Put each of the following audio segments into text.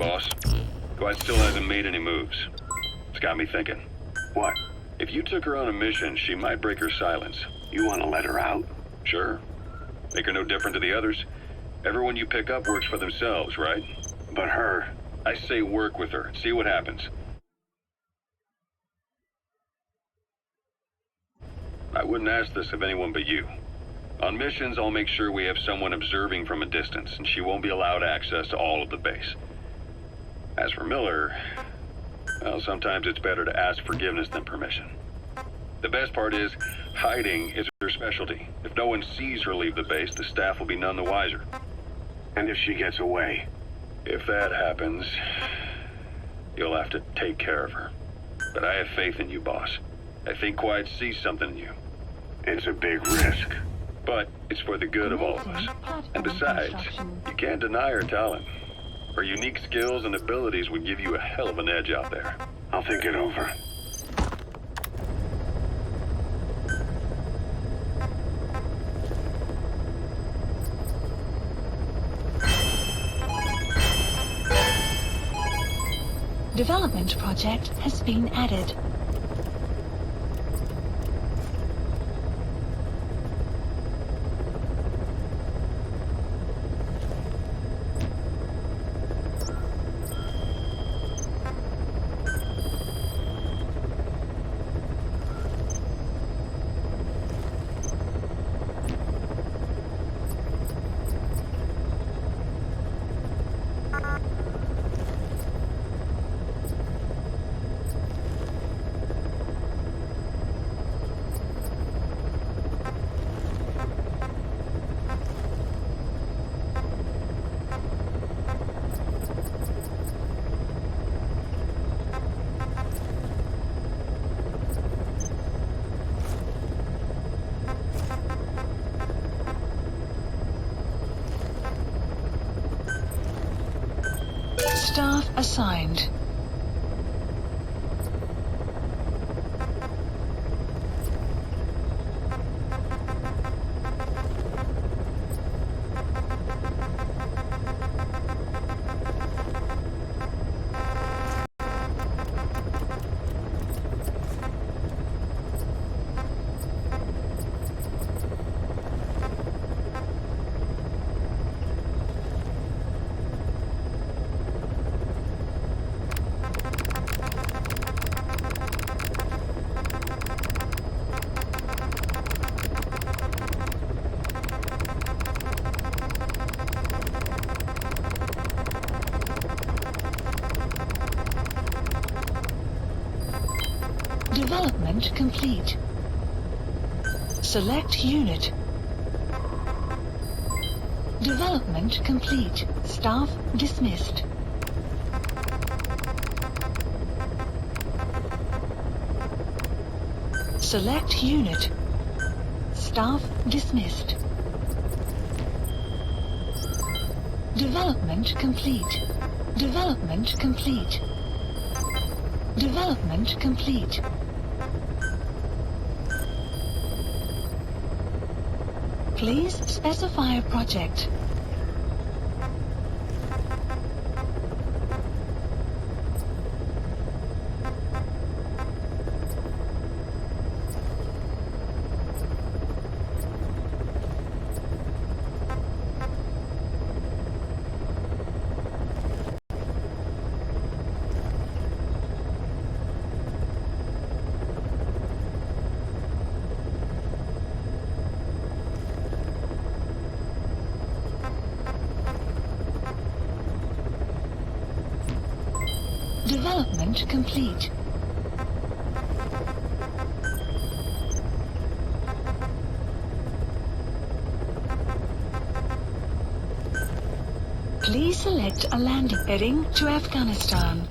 boss. Dwight still hasn't made any moves. It's got me thinking. What? If you took her on a mission, she might break her silence. You want to let her out? Sure. Make her no different to the others. Everyone you pick up works for themselves, right? But her... I say work with her. See what happens. I wouldn't ask this of anyone but you. On missions, I'll make sure we have someone observing from a distance, and she won't be allowed access to all of the base. As for Miller, well, sometimes it's better to ask forgiveness than permission. The best part is, hiding is her specialty. If no one sees her leave the base, the staff will be none the wiser. And if she gets away? If that happens, you'll have to take care of her. But I have faith in you, boss. I think Quiet sees something in you. It's a big risk. But it's for the good of all of us. And besides, you can't deny her talent. Her unique skills and abilities would give you a hell of an edge out there. I'll think it over. Development project has been added. Staff assigned. Development complete. Select unit. Development complete. Staff dismissed. Select unit. Staff dismissed. Development complete. Development complete. Development complete. Please specify a project. Development complete. Please select a landing heading to Afghanistan.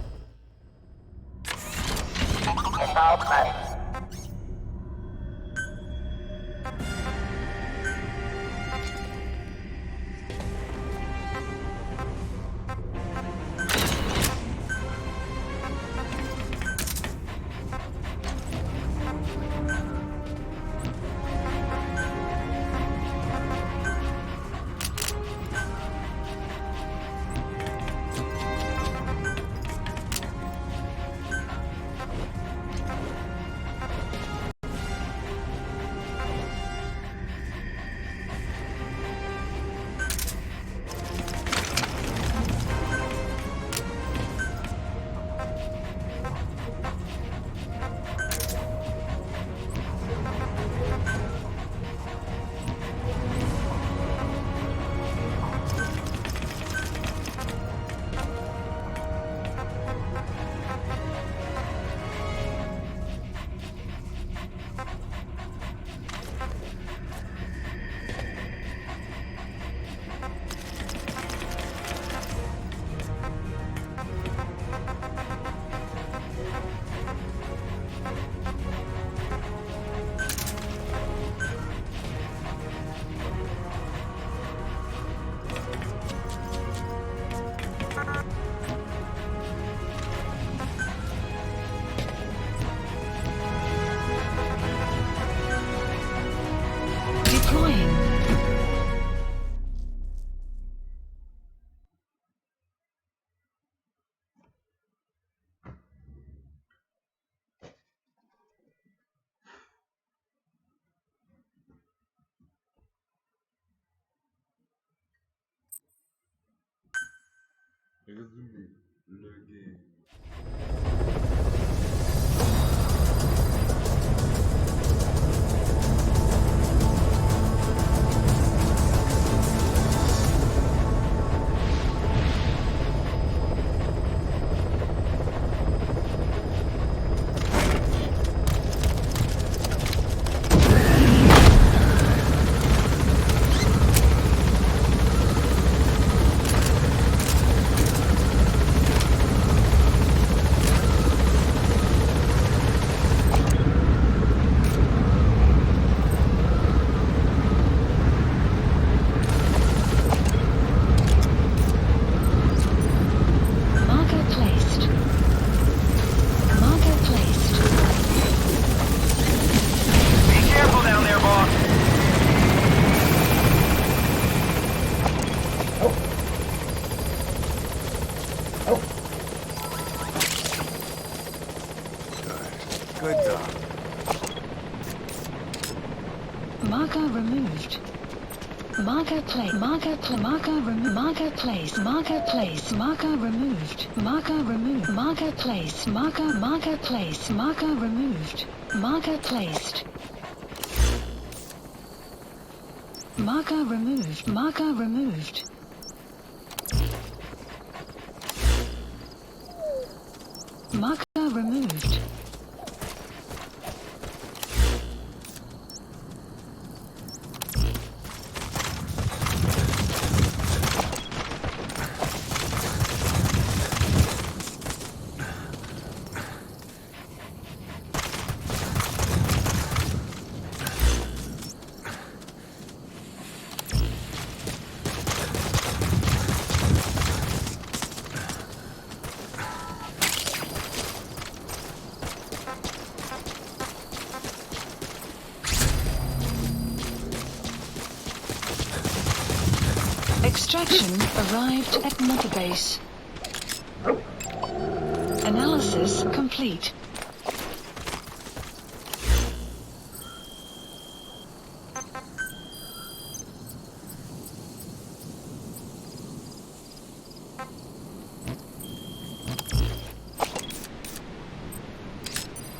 Résumé, le game. Marker placed. Marker placed. Be careful down there, boss. Good dog. Marker removed. Marker place. Marker removed. Marker place. Marker place. Marker removed. Marker removed. Marker place. Marker place. Marker removed. Marker placed. Marker removed. Marker removed. Marker removed. Extraction arrived at Mother Base. Analysis complete.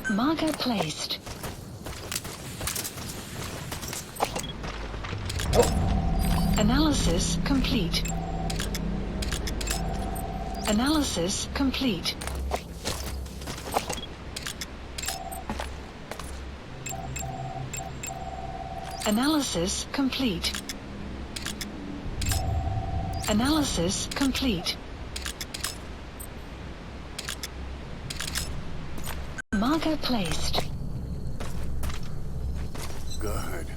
Marker placed. Analysis complete. Analysis complete. Analysis complete. Analysis complete. Marker placed. Good.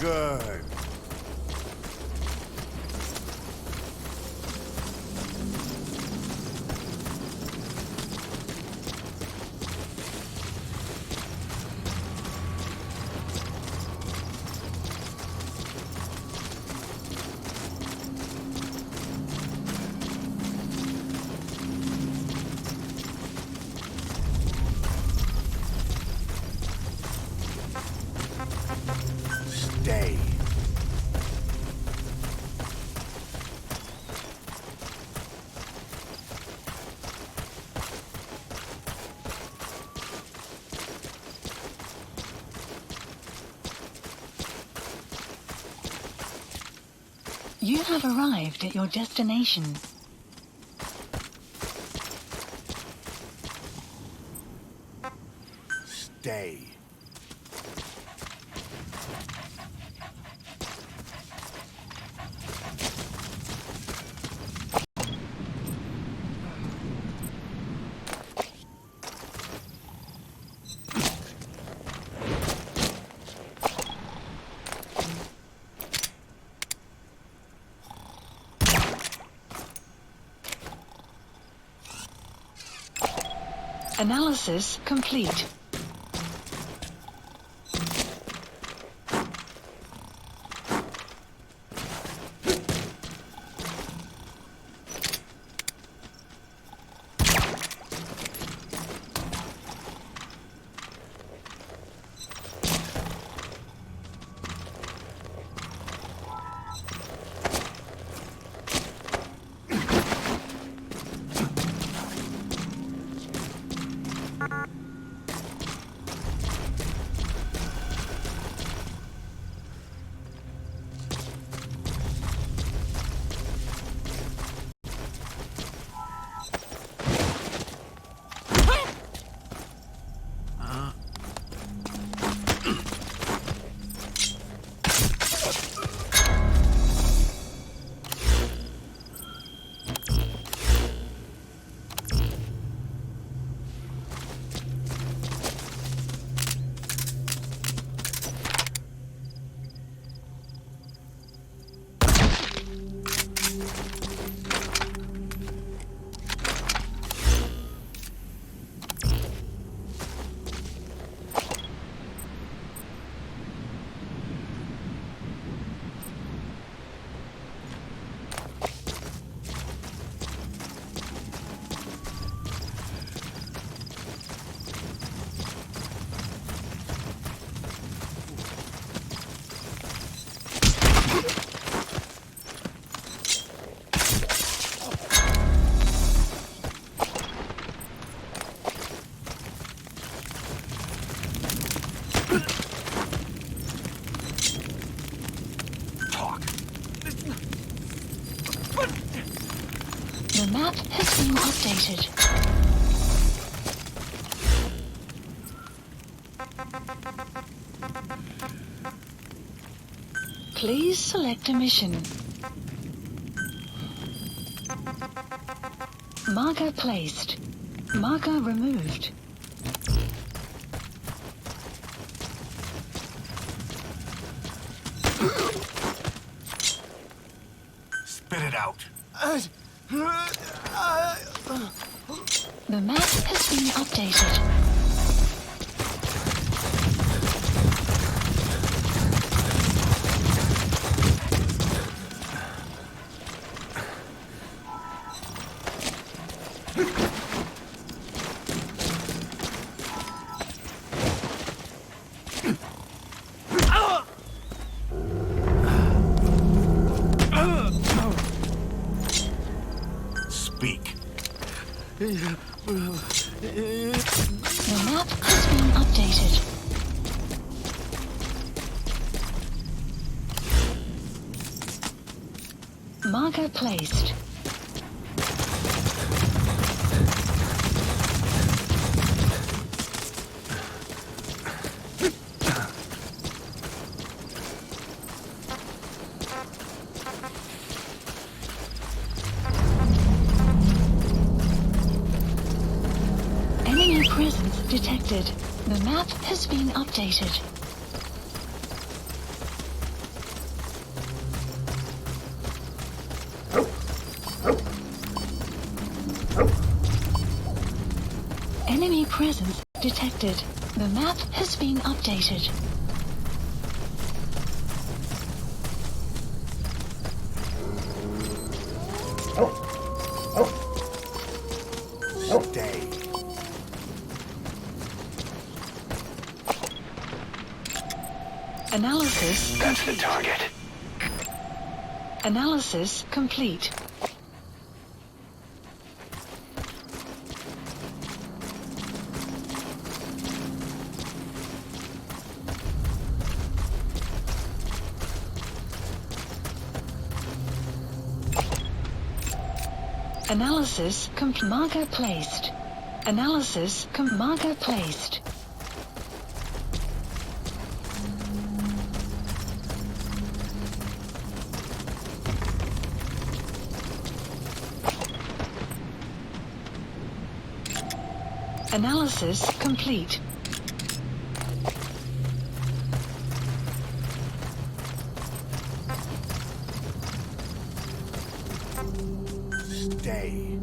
Good. Stay. You have arrived at your destination. Stay. Analysis complete. The map has been updated. Please select a mission. Marker placed. Marker removed. Spit it out. The map has been updated. Speak. The map has been updated. Marker placed. Enemy presence detected. The map has been updated. Enemy presence detected. The map has been updated. Stay. Analysis That's the complete. target. Analysis complete. Analysis marker placed. Analysis marker placed. Analysis complete. Stay.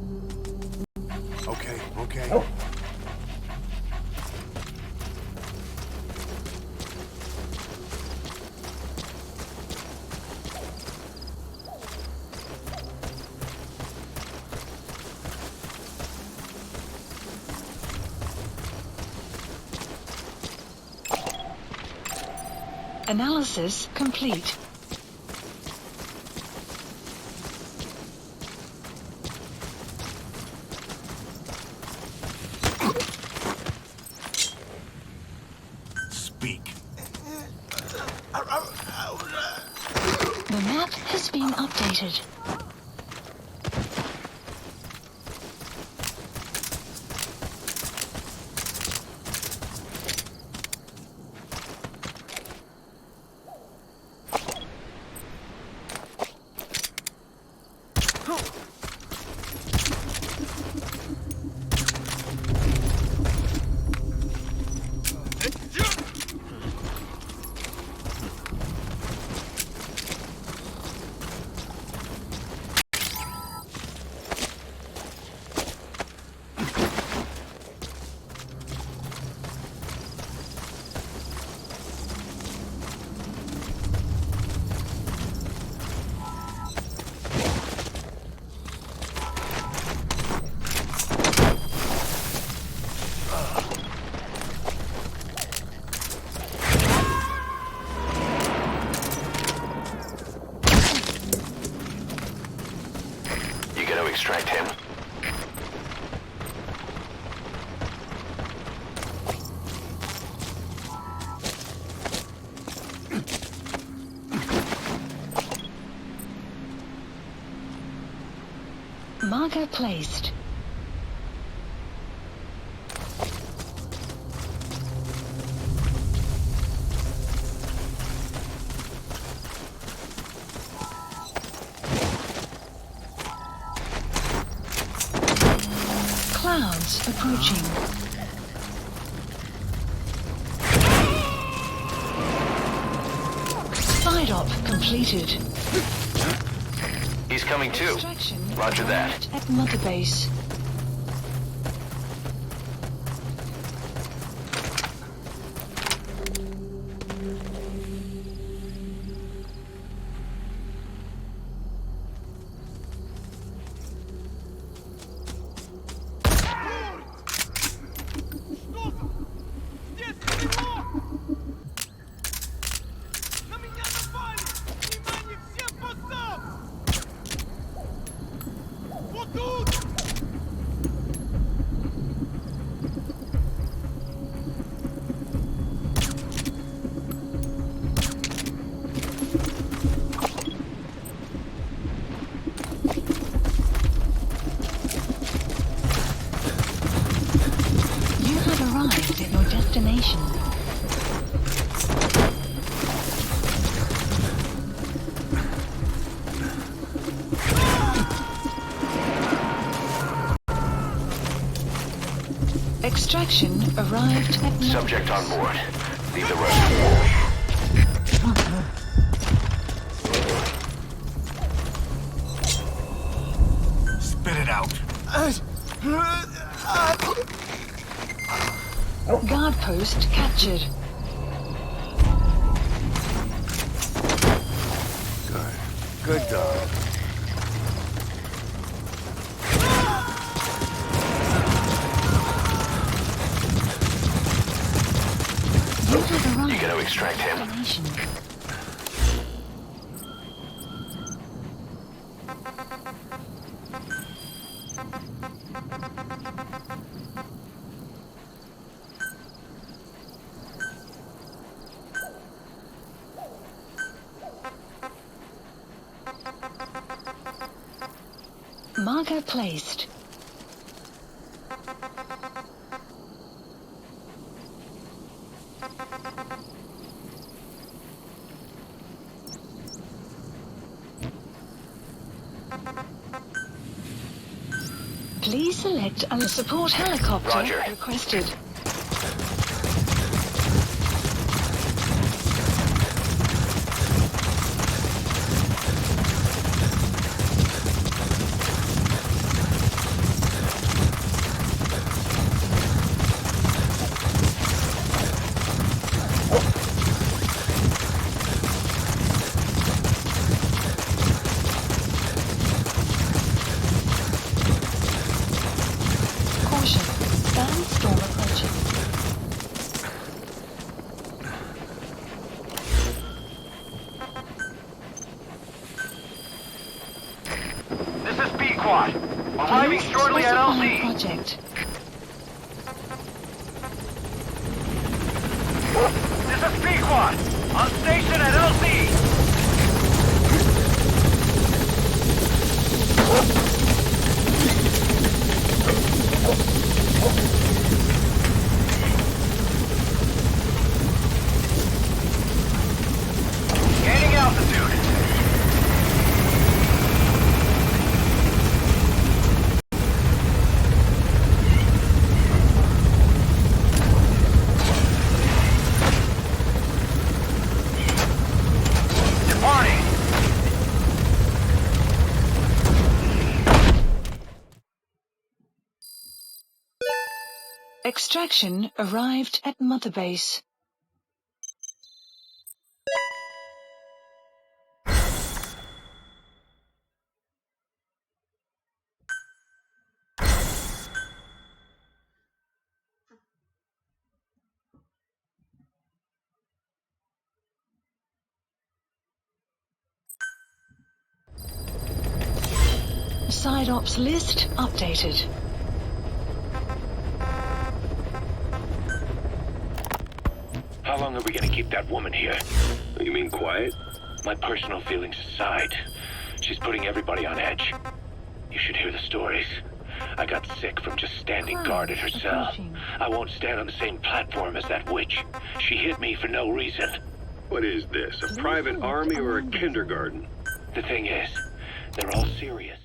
Okay. Analysis complete. Speak. The map has been updated. You gonna extract him? Marker placed. Clouds approaching. Side op completed. He's coming too. Extraction Roger that. arrived at Mother Base. На меня напали! Внимание всем постам! Вот тут! You have arrived at your destination. Extraction arrived at Mother Subject on Base. board. Leave the rest to Wolf. Spit it out. Guard post captured. Good dog. You have arrived You gonna extract at him? your destination. Marker placed. Please select a support helicopter Roger. requested. Caution. Sandstorm approaching. This is Pequod. Arriving Please shortly at specify LZ. project. This is Pequod. On station at LZ. Gaining altitude. Departing. Extraction arrived at Mother Base. Side ops list updated. How long are we gonna keep that woman here? You mean quiet? My personal feelings aside, she's putting everybody on edge. You should hear the stories. I got sick from just standing guard at her cell. Approaching. I won't stand on the same platform as that witch. She hit me for no reason. What is this, a private army or a kindergarten? The thing is, they're all serious.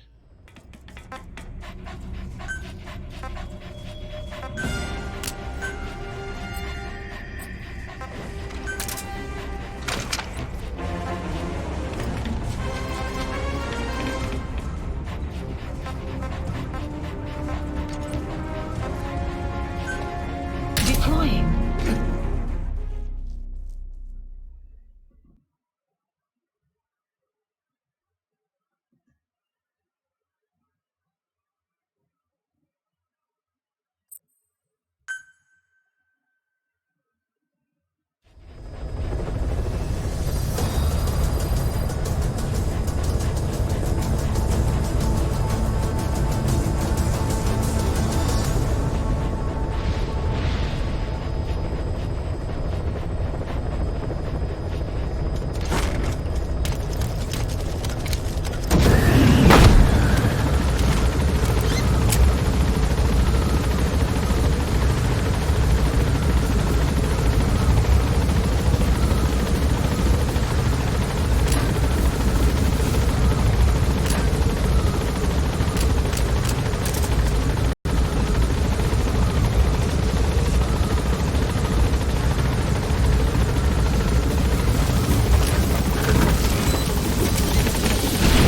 Deploying.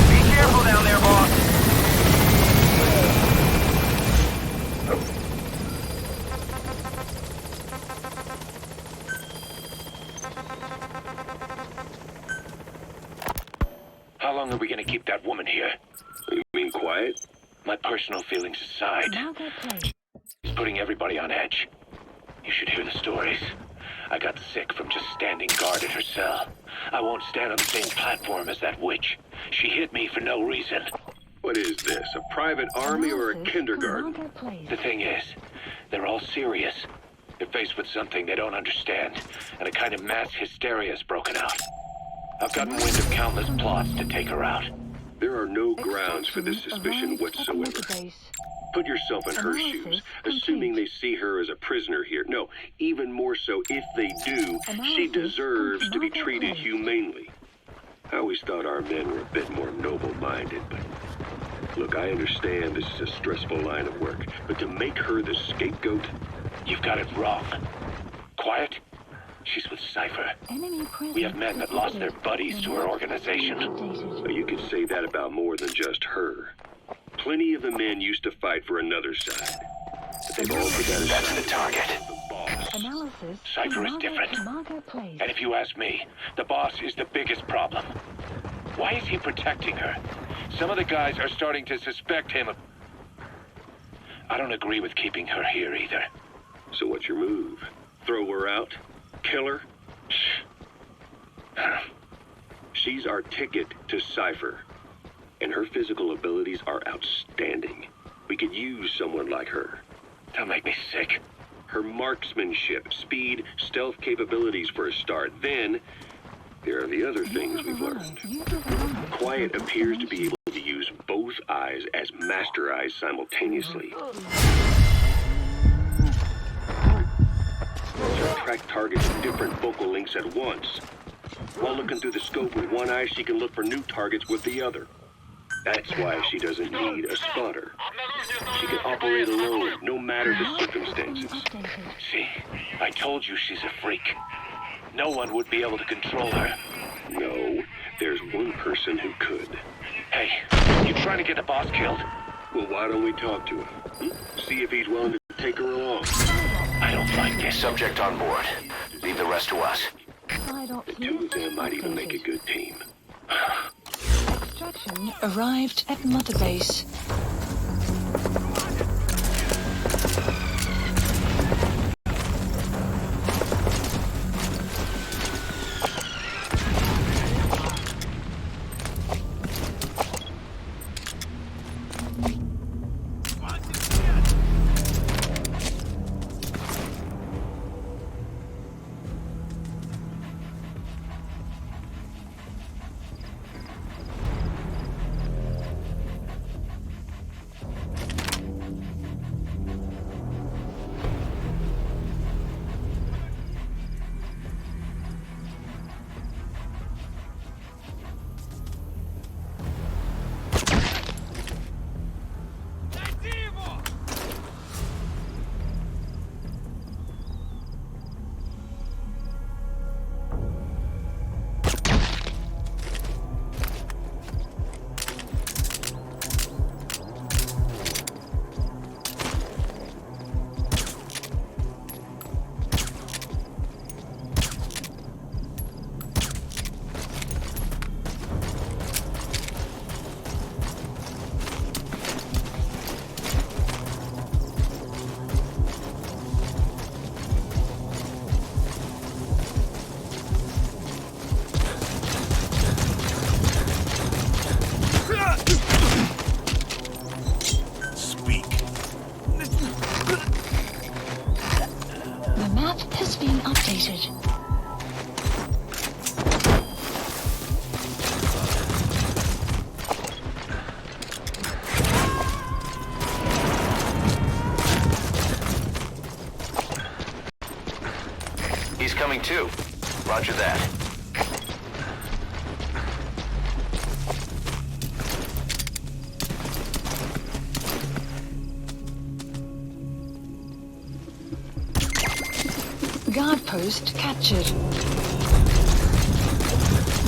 Be careful down there, boss. How long are we gonna keep that woman here? You mean quiet? My personal feelings aside, Marker Place. it's putting everybody on edge. You should hear the stories. I got sick from just standing guard at her cell. I won't stand on the same platform as that witch. She hit me for no reason. What is this, a private army or a Analysis kindergarten? for Marker Place. The thing is, they're all serious. They're faced with something they don't understand, and a kind of mass hysteria has broken out. I've gotten wind of countless plots to take her out. There are no grounds for this suspicion Arrived at whatsoever. Motorbase. Put yourself in her Analysis shoes, complete. assuming they see her as a prisoner here. No, even more so, if they do, she Analysis deserves to be complete. treated humanely. I always thought our men were a bit more noble-minded, but... Look, I understand this is a stressful line of work, but to make her the scapegoat... You've got it wrong. Quiet? She's with Cypher. Enemy presence We have men that lost their detected. buddies to her organization. Updated. You could say that about more than just her. Plenty of the men used to fight for another side. But they've all put that That's aside. the target. The boss. Analysis Cypher for is Marker different. to Marker Place. And if you ask me, the boss is the biggest problem. Why is he protecting her? Some of the guys are starting to suspect him of... I don't agree with keeping her here either. So what's your move? Throw her out? Kill her? She's our ticket to Cypher. And her physical abilities are outstanding. We could use someone like her. Don't make me sick. Her marksmanship, speed, stealth capabilities for a start. Then, there are the other things we've learned. Quiet appears to be able to use both eyes as master eyes simultaneously. To track targets from different focal lengths at once. While looking through the scope with one eye, she can look for new targets with the other. That's why she doesn't need a spotter. She can operate alone, no matter the circumstances. Updated. See, I told you she's a freak. No one would be able to control her. No, there's one person who could. Hey, you trying to get the boss killed? Well, why don't we talk to him? See if he's willing to take her along. I don't like this. Subject on board. Leave the rest to us. Side The two of them might even make a good team. Extraction arrived at Mother Base. incoming too. Roger that. Guard post captured.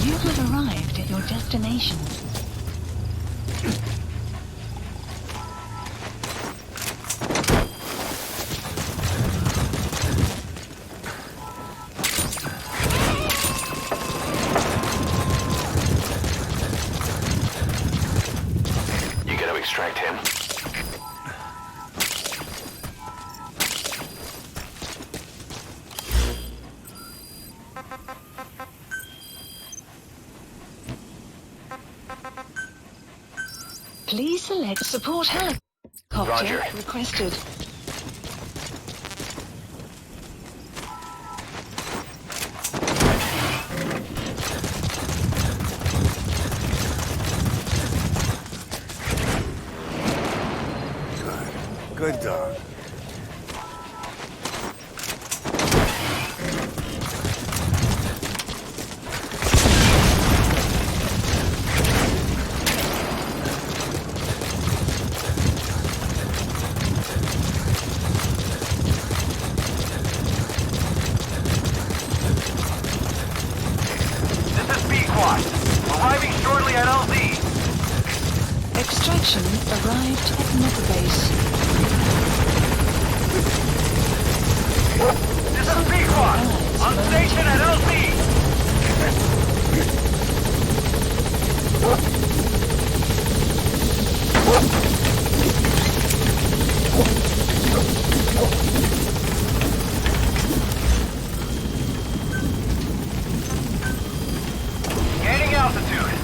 You have arrived at your destination. You gonna extract him? Please select support helicopter Roger. requested. Good dog. This is B-Quad. Arriving shortly at LZ. Extraction arrived at Mother Base. This is B-Quad. On station at LZ. Gaining altitude.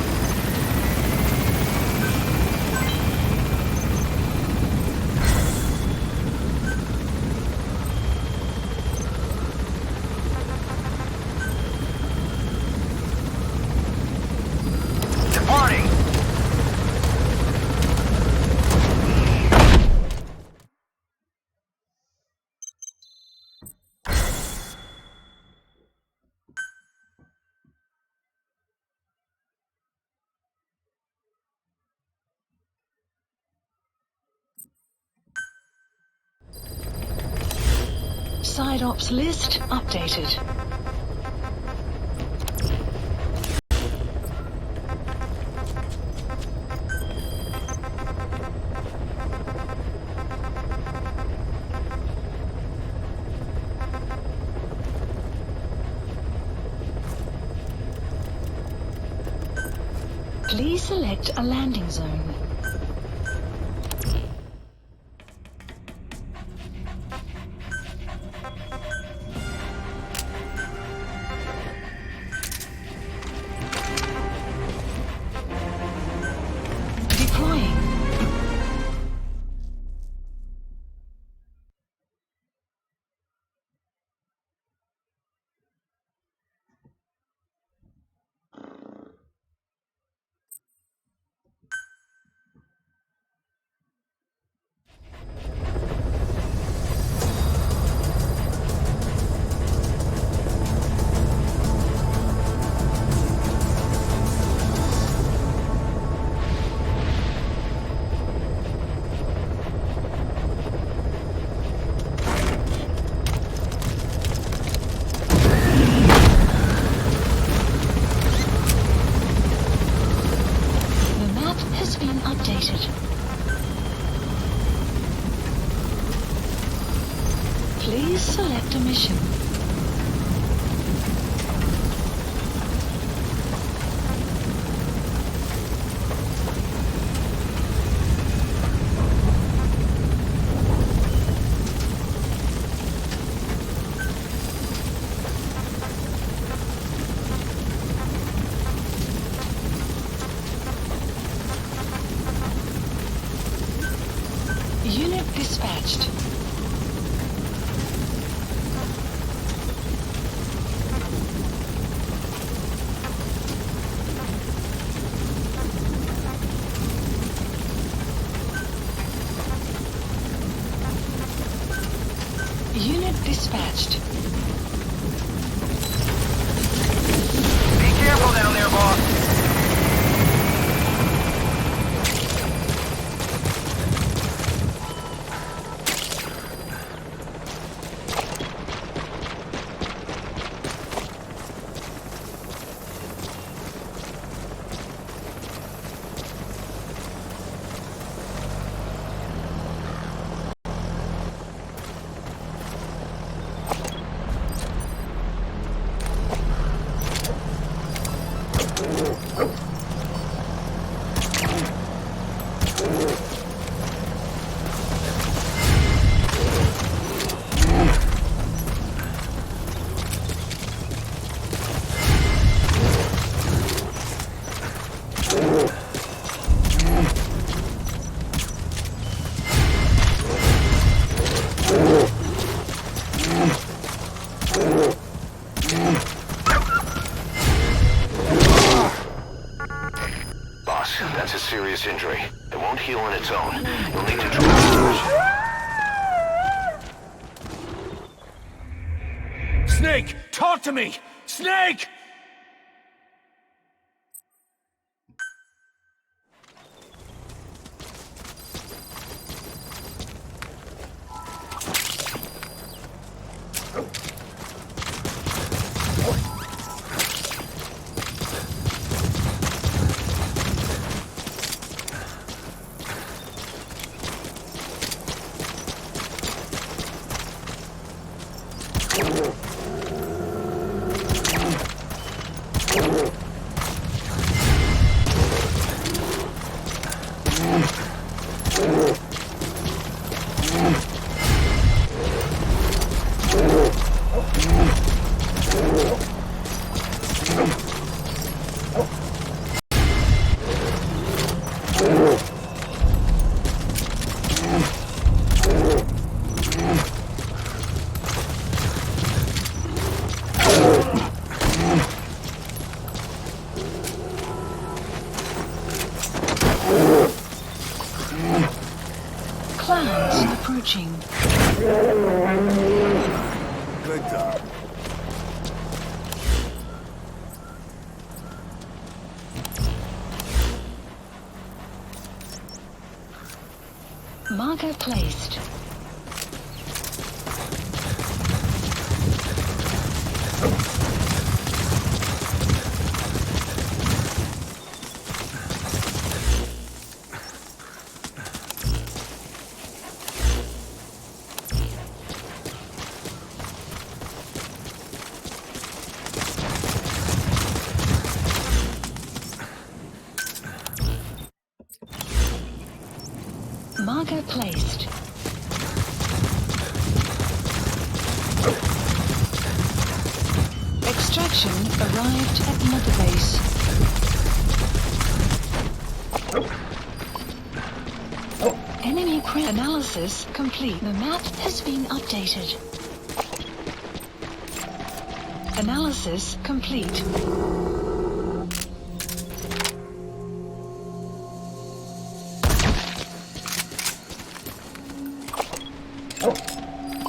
Departing. Side ops list updated. Please select a landing zone. Deploying. The map has been updated. Please select a mission. Unit dispatched. Unit dispatched. this injury. It won't heal on its own. You'll need to try. Snake, talk to me! Snake! Clouds approaching. Good dog. Marker placed. Marker placed. Extraction arrived at Mother Base. Enemy analysis complete. The map has been updated. Analysis complete.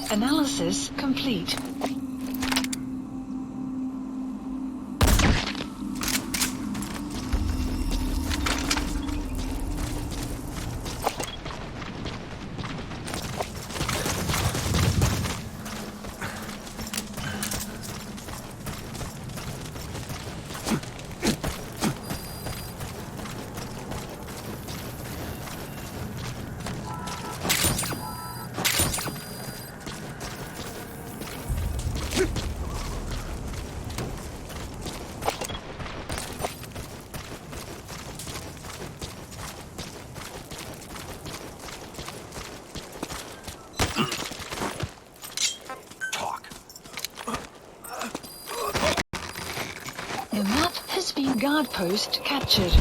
Analysis complete. The map has been guard post captured.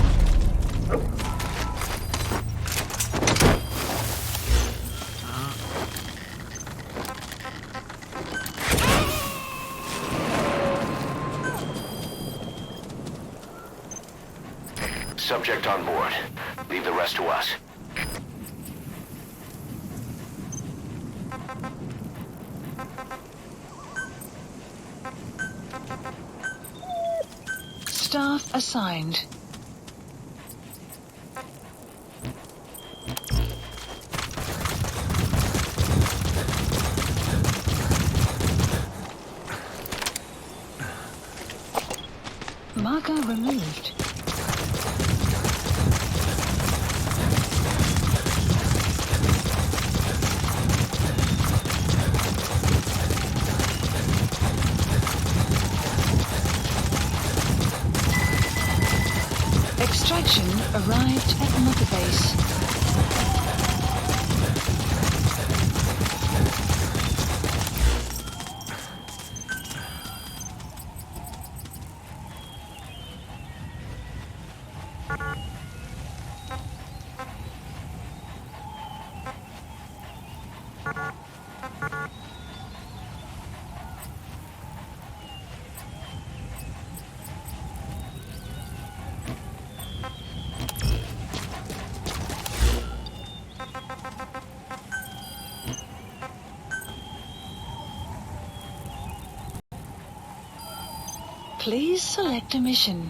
Subject on board. Leave the rest to us. Staff assigned. Marker removed. Extraction arrived at Mother Base. Please select a mission.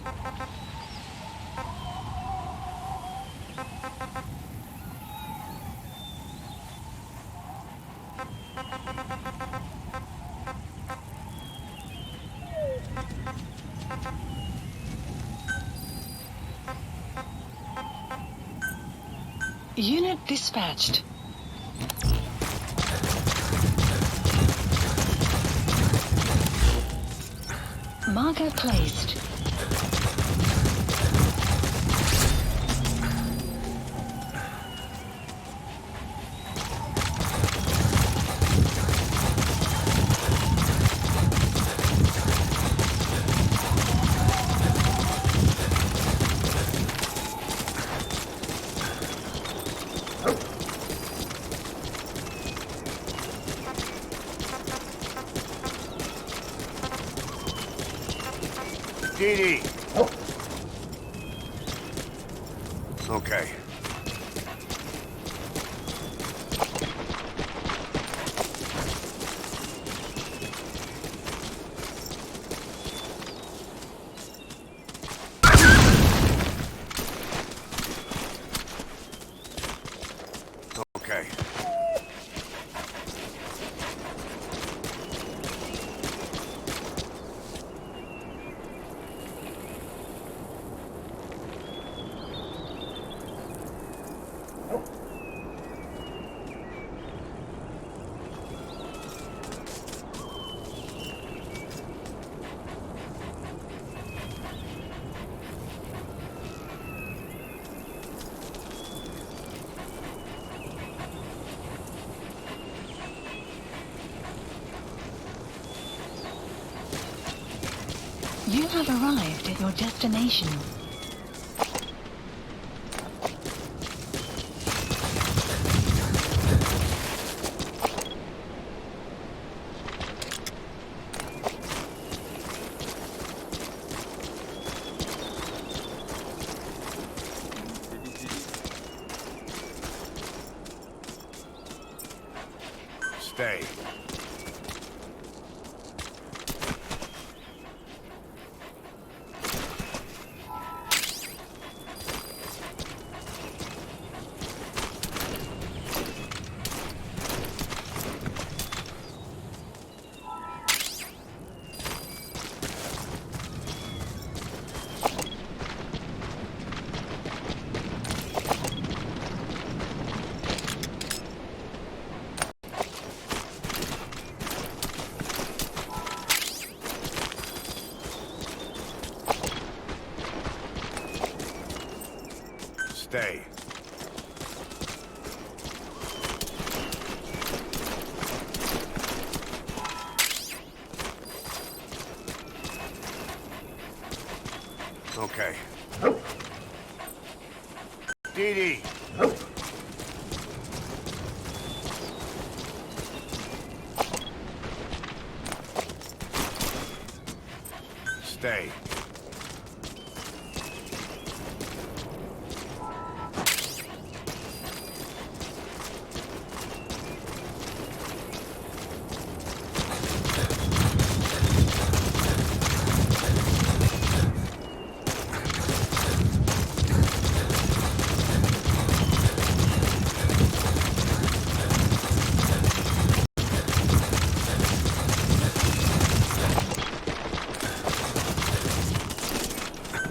Unit dispatched. Marker placed. DD. Okay. Okay. You have arrived at your destination. Stay. Stay. Okay. DD. Stay.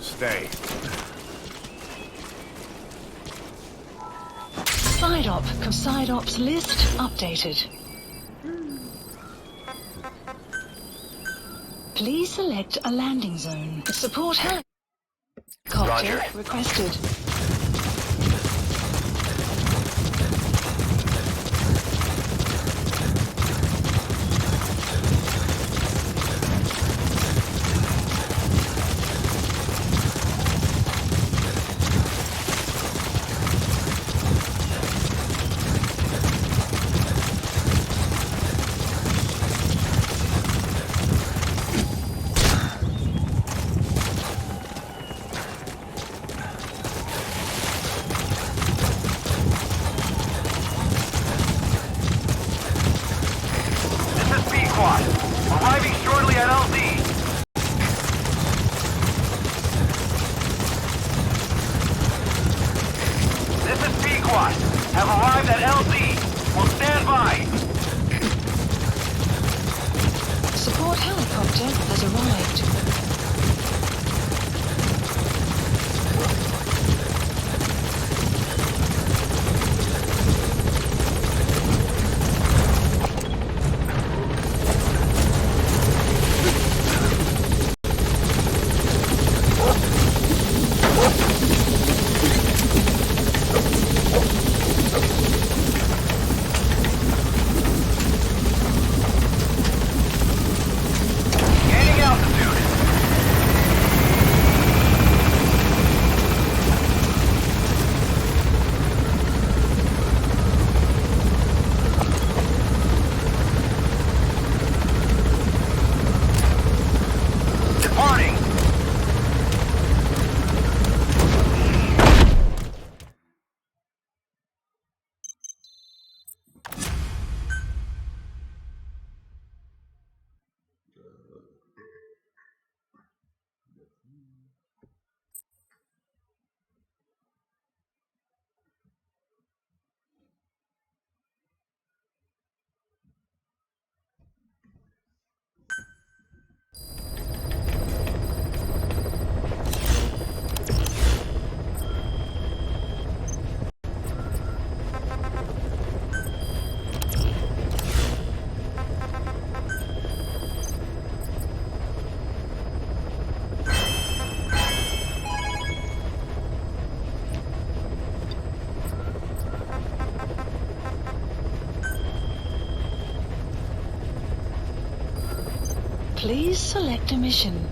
Stay. Side ops list updated. Please select a landing zone. Support helicopter requested. squad have arrived at LZ. We'll stand by. Support helicopter has arrived. Gaining altitude. Departing. Please select a mission.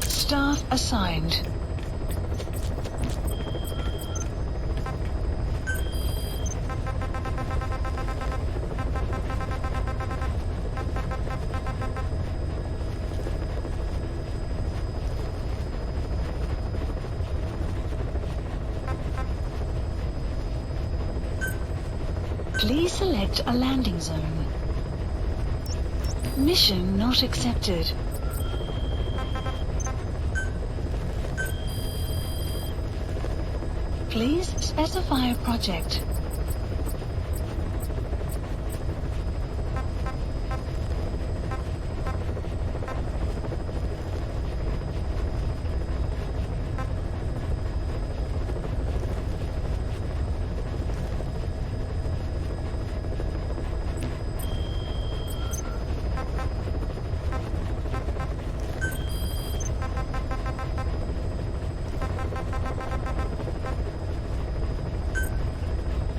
Staff assigned. Please select a landing zone. Mission not accepted. Please specify a project.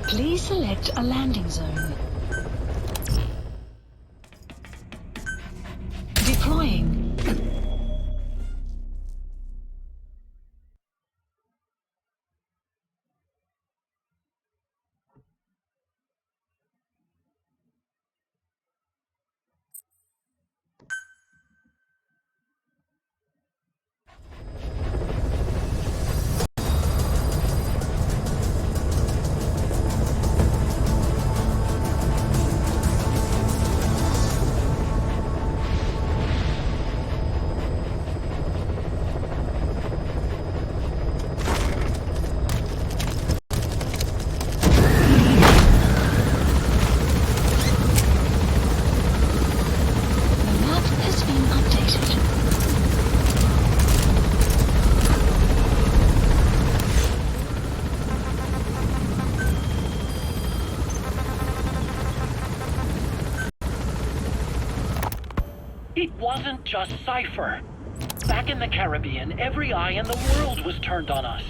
Please select a landing zone. Deploying. It wasn't just Cypher. Back in the Caribbean, every eye in the world was turned on us.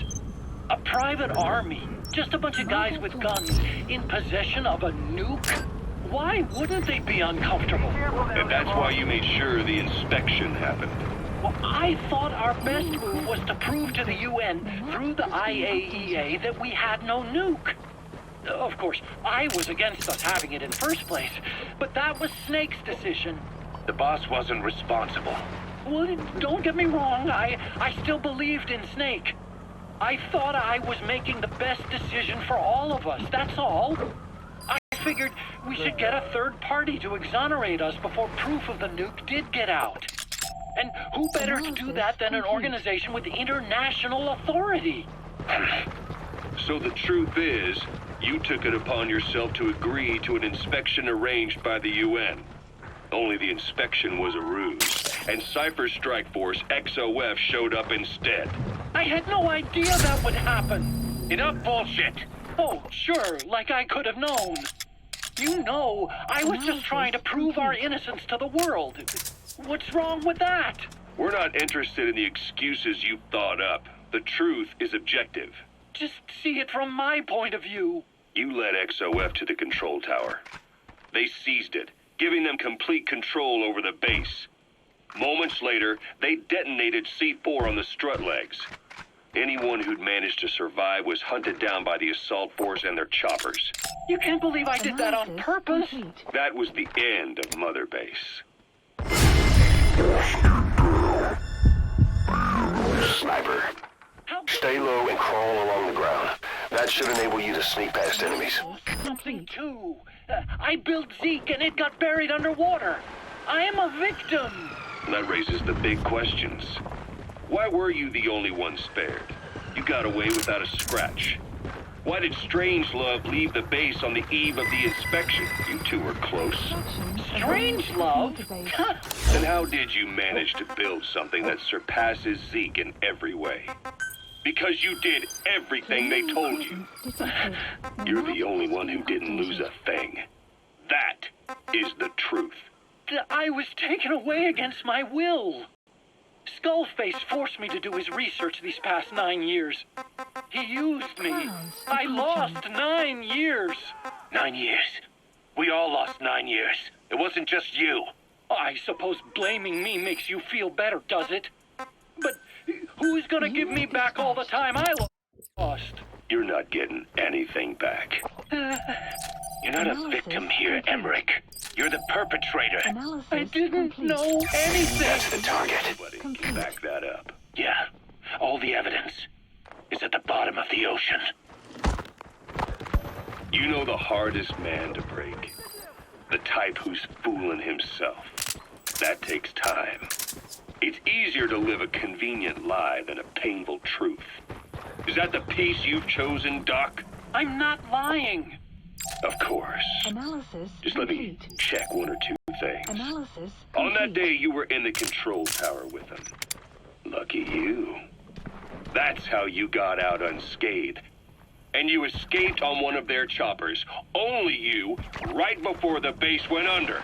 A private army, just a bunch of guys with guns, in possession of a nuke? Why wouldn't they be uncomfortable? And that's why you made sure the inspection happened. Well, I thought our best move was to prove to the UN through the IAEA that we had no nuke. Of course, I was against us having it in first place, but that was Snake's decision. The boss wasn't responsible. Well, don't get me wrong, I still believed in Snake. I thought I was making the best decision for all of us, that's all. I figured we should get a third party to exonerate us before proof of the nuke did get out. And who better to do that than an organization with international authority? So the truth is, you took it upon yourself to agree to an inspection arranged by the UN. Only the inspection was a ruse, and Cypher's strike force, XOF, showed up instead. I had no idea that would happen. Enough bullshit. Oh, sure, like I could have known. You know, I was just trying to prove our innocence to the world. What's wrong with that? We're not interested in the excuses you thought up. The truth is objective. Just see it from my point of view. You led XOF to the control tower. They seized it, giving them complete control over the base. Moments later, they detonated C4 on the strut legs. Anyone who'd managed to survive was hunted down by the assault force and their choppers. You can't believe I did that on purpose. That was the end of Mother Base. Sniper, stay low and crawl along the ground. That should enable you to sneak past enemies. Something too. I built Zeke and it got buried underwater. I am a victim. That raises the big questions. Why were you the only one spared? You got away without a scratch. Why did Strangelove leave the base on the eve of the inspection? You two were close. Strangelove? And how did you manage to build something that surpasses Zeke in every way? Because you did everything they told you. You're the only one who didn't lose a thing. That is the truth. I was taken away against my will. Skullface forced me to do his research these past 9 years. He used me. I lost 9 years. 9 years. We all lost 9 years. It wasn't just you. I suppose blaming me makes you feel better, does it? But who's gonna give me back all the time I lost? You're not getting anything back. You're not a victim here, Emmerich. You're the perpetrator. I didn't know anything. That's the target. Nobody can back that up. Yeah. All the evidence is at the bottom of the ocean. You know the hardest man to break. The type who's fooling himself. That takes time. It's easier to live a convenient lie than a painful truth. Is that the piece you've chosen, Doc? I'm not lying. Of course. Just let me check one or two things. On that day, you were in the control tower with them. Lucky you. That's how you got out unscathed. And you escaped on one of their choppers. Only you, right before the base went under.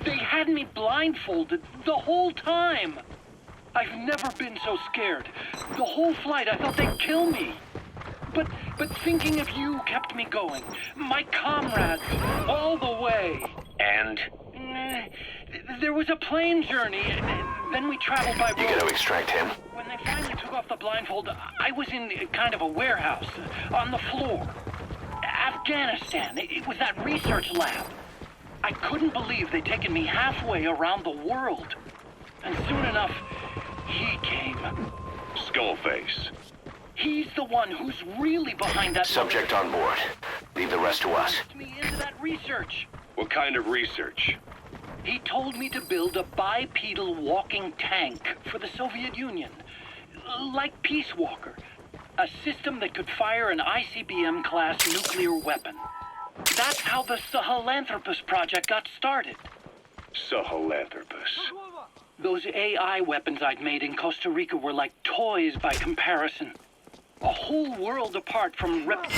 They had me blindfolded the whole time. I've never been so scared. The whole flight, I thought they'd kill me. But thinking of you kept me going. My comrades, all the way. And? There was a plane journey, then we traveled by road. You gotta extract him. When they finally took off the blindfold, I was in kind of a warehouse, on the floor. Afghanistan, it was that research lab. I couldn't believe they'd taken me halfway around the world. And soon enough, he came. Skullface. He's the one who's really behind that. Subject on board. Leave the rest to us. Me into that research. What kind of research? He told me to build a bipedal walking tank for the Soviet Union. Like Peace Walker. A system that could fire an ICBM-class nuclear weapon. That's how the Sahelanthropus project got started. Sahelanthropus. Those AI weapons I'd made in Costa Rica were like toys by comparison. A whole world apart from reptiles.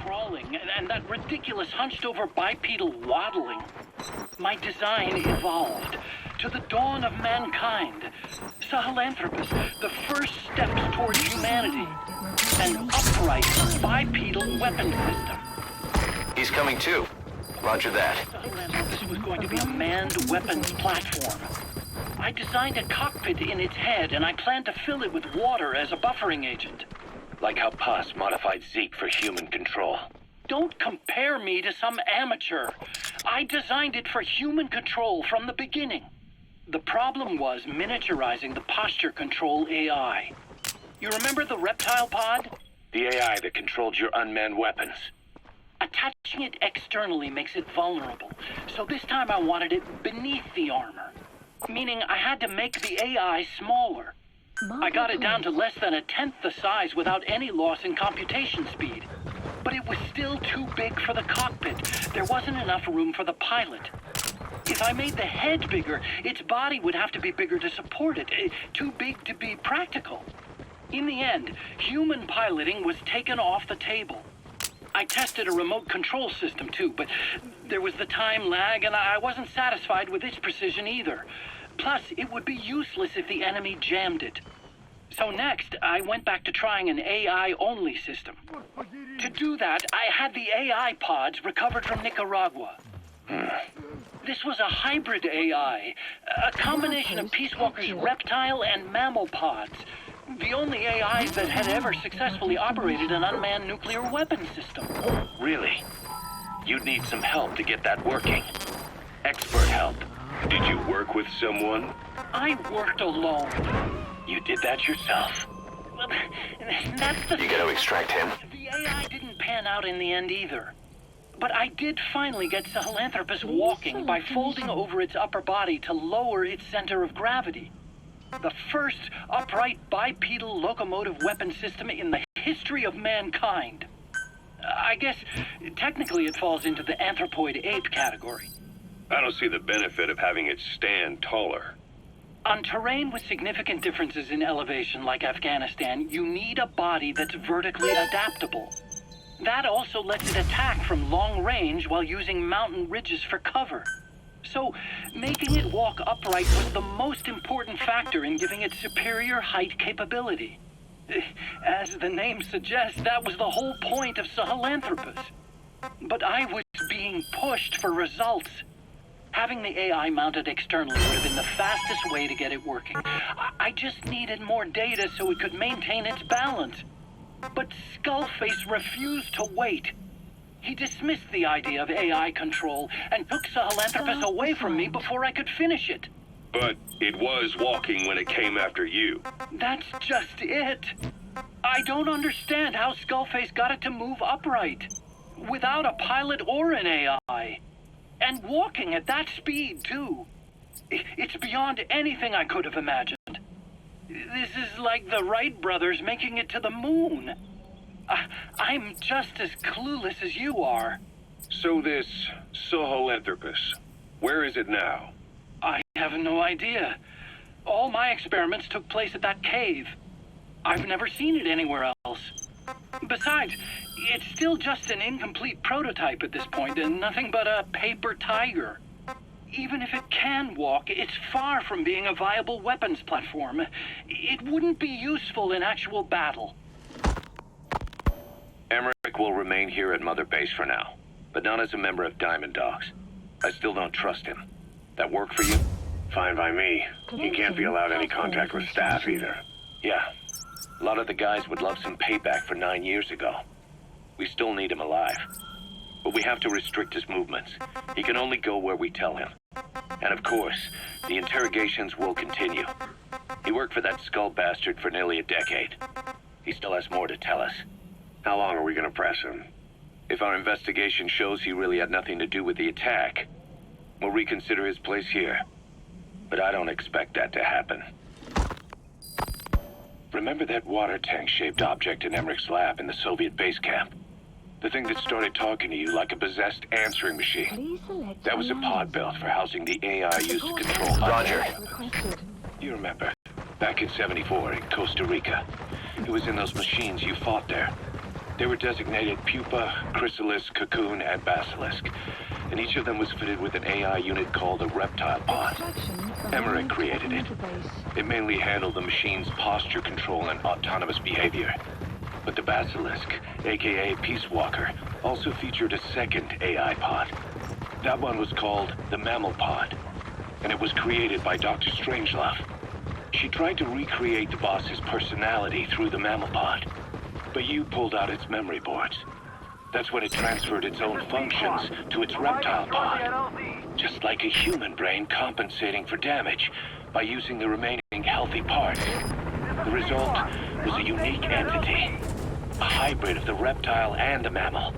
Crawling and that ridiculous hunched-over bipedal waddling. My design evolved to the dawn of mankind. Sahelanthropus, the first steps towards humanity. An upright bipedal weapon system. He's coming too. Roger that. Sahelanthropus was going to be a manned weapons platform. I designed a cockpit in its head, and I planned to fill it with water as a buffering agent. Like how Paz modified Zeke for human control. Don't compare me to some amateur. I designed it for human control from the beginning. The problem was miniaturizing the posture control AI. You remember the reptile pod? The AI that controlled your unmanned weapons. Attaching it externally makes it vulnerable, so this time I wanted it beneath the armor. Meaning I had to make the AI smaller. I got it down to less than a tenth the size without any loss in computation speed. But it was still too big for the cockpit. There wasn't enough room for the pilot. If I made the head bigger, its body would have to be bigger to support it. Too big to be practical. In the end, human piloting was taken off the table. I tested a remote control system too, but there was the time lag and I wasn't satisfied with its precision either. Plus, it would be useless if the enemy jammed it. So next, I went back to trying an AI-only system. To do that, I had the AI pods recovered from Nicaragua. This was a hybrid AI, a combination of Peace Walker's reptile and mammal pods. The only AIs that had ever successfully operated an unmanned nuclear weapon system. Really? You'd need some help to get that working. Expert help. Did you work with someone? I worked alone. You did that yourself. Well, that's the You gotta extract him. The AI didn't pan out in the end either. But I did finally get Sahelanthropus walking by folding over its upper body to lower its center of gravity. The first upright bipedal locomotive weapon system in the history of mankind. I guess technically it falls into the anthropoid ape category. I don't see the benefit of having it stand taller. On terrain with significant differences in elevation like Afghanistan, you need a body that's vertically adaptable. That also lets it attack from long range while using mountain ridges for cover. So, making it walk upright was the most important factor in giving it superior height capability. As the name suggests, that was the whole point of Sahelanthropus. But I was being pushed for results. Having the AI mounted externally would have been the fastest way to get it working. I just needed more data so it could maintain its balance. But Skullface refused to wait. He dismissed the idea of AI control and took Sahelanthropus away from me before I could finish it. But it was walking when it came after you. That's just it. I don't understand how Skullface got it to move upright, without a pilot or an AI. And walking at that speed, too. It's beyond anything I could have imagined. This is like the Wright brothers making it to the moon. I'm just as clueless as you are. So this Sahelanthropus, where is it now? I have no idea. All my experiments took place at that cave. I've never seen it anywhere else. Besides, it's still just an incomplete prototype at this point, and nothing but a paper tiger. Even if it can walk, it's far from being a viable weapons platform. It wouldn't be useful in actual battle. Emmerich will remain here at Mother Base for now, but not as a member of Diamond Dogs. I still don't trust him. That work for you? Fine by me. He can't be allowed any contact with staff either. Yeah. A lot of the guys would love some payback for 9 years ago. We still need him alive. But we have to restrict his movements. He can only go where we tell him. And of course, the interrogations will continue. He worked for that skull bastard for nearly a decade. He still has more to tell us. How long are we gonna press him? If our investigation shows he really had nothing to do with the attack, we'll reconsider his place here. But I don't expect that to happen. Remember that water tank-shaped object in Emmerich's lab in the Soviet base camp? The thing that started talking to you like a possessed answering machine. That was a pod belt for housing the AI used to control Roger. You remember, back in '74 in Costa Rica. It was in those machines you fought there. They were designated Pupa, Chrysalis, Cocoon, and Basilisk. And each of them was fitted with an AI unit called a reptile pod. Emmerich created it. It mainly handled the machine's posture control and autonomous behavior. But the Basilisk, aka Peace Walker, also featured a second AI pod. That one was called the Mammal Pod, and it was created by Dr. Strangelove. She tried to recreate the boss's personality through the Mammal Pod, but you pulled out its memory boards. That's when it transferred its own functions to its reptile pod. Just like a human brain compensating for damage by using the remaining healthy parts. The result was a unique entity. A hybrid of the reptile and the mammal.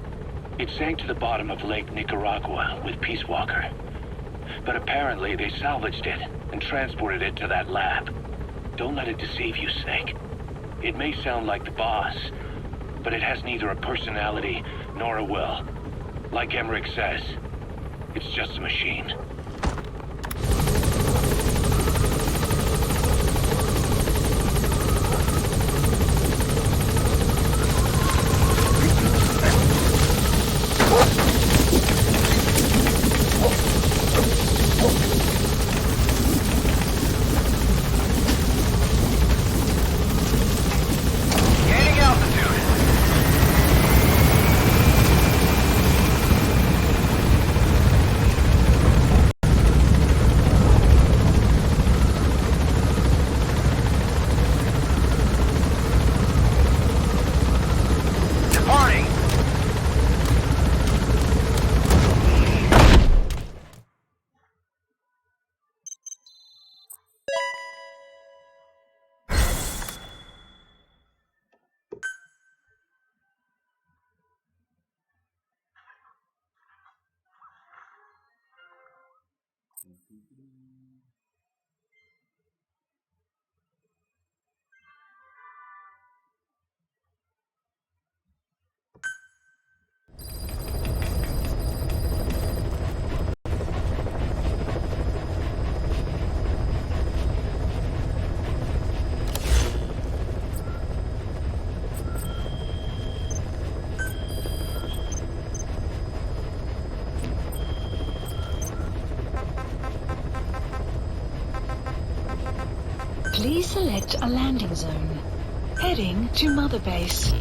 It sank to the bottom of Lake Nicaragua with Peace Walker. But apparently they salvaged it and transported it to that lab. Don't let it deceive you, Snake. It may sound like the boss, but it has neither a personality nor a will. Like Emmerich says, it's just a machine. Gaining altitude. Departing. Please select a landing zone. Heading to Mother Base.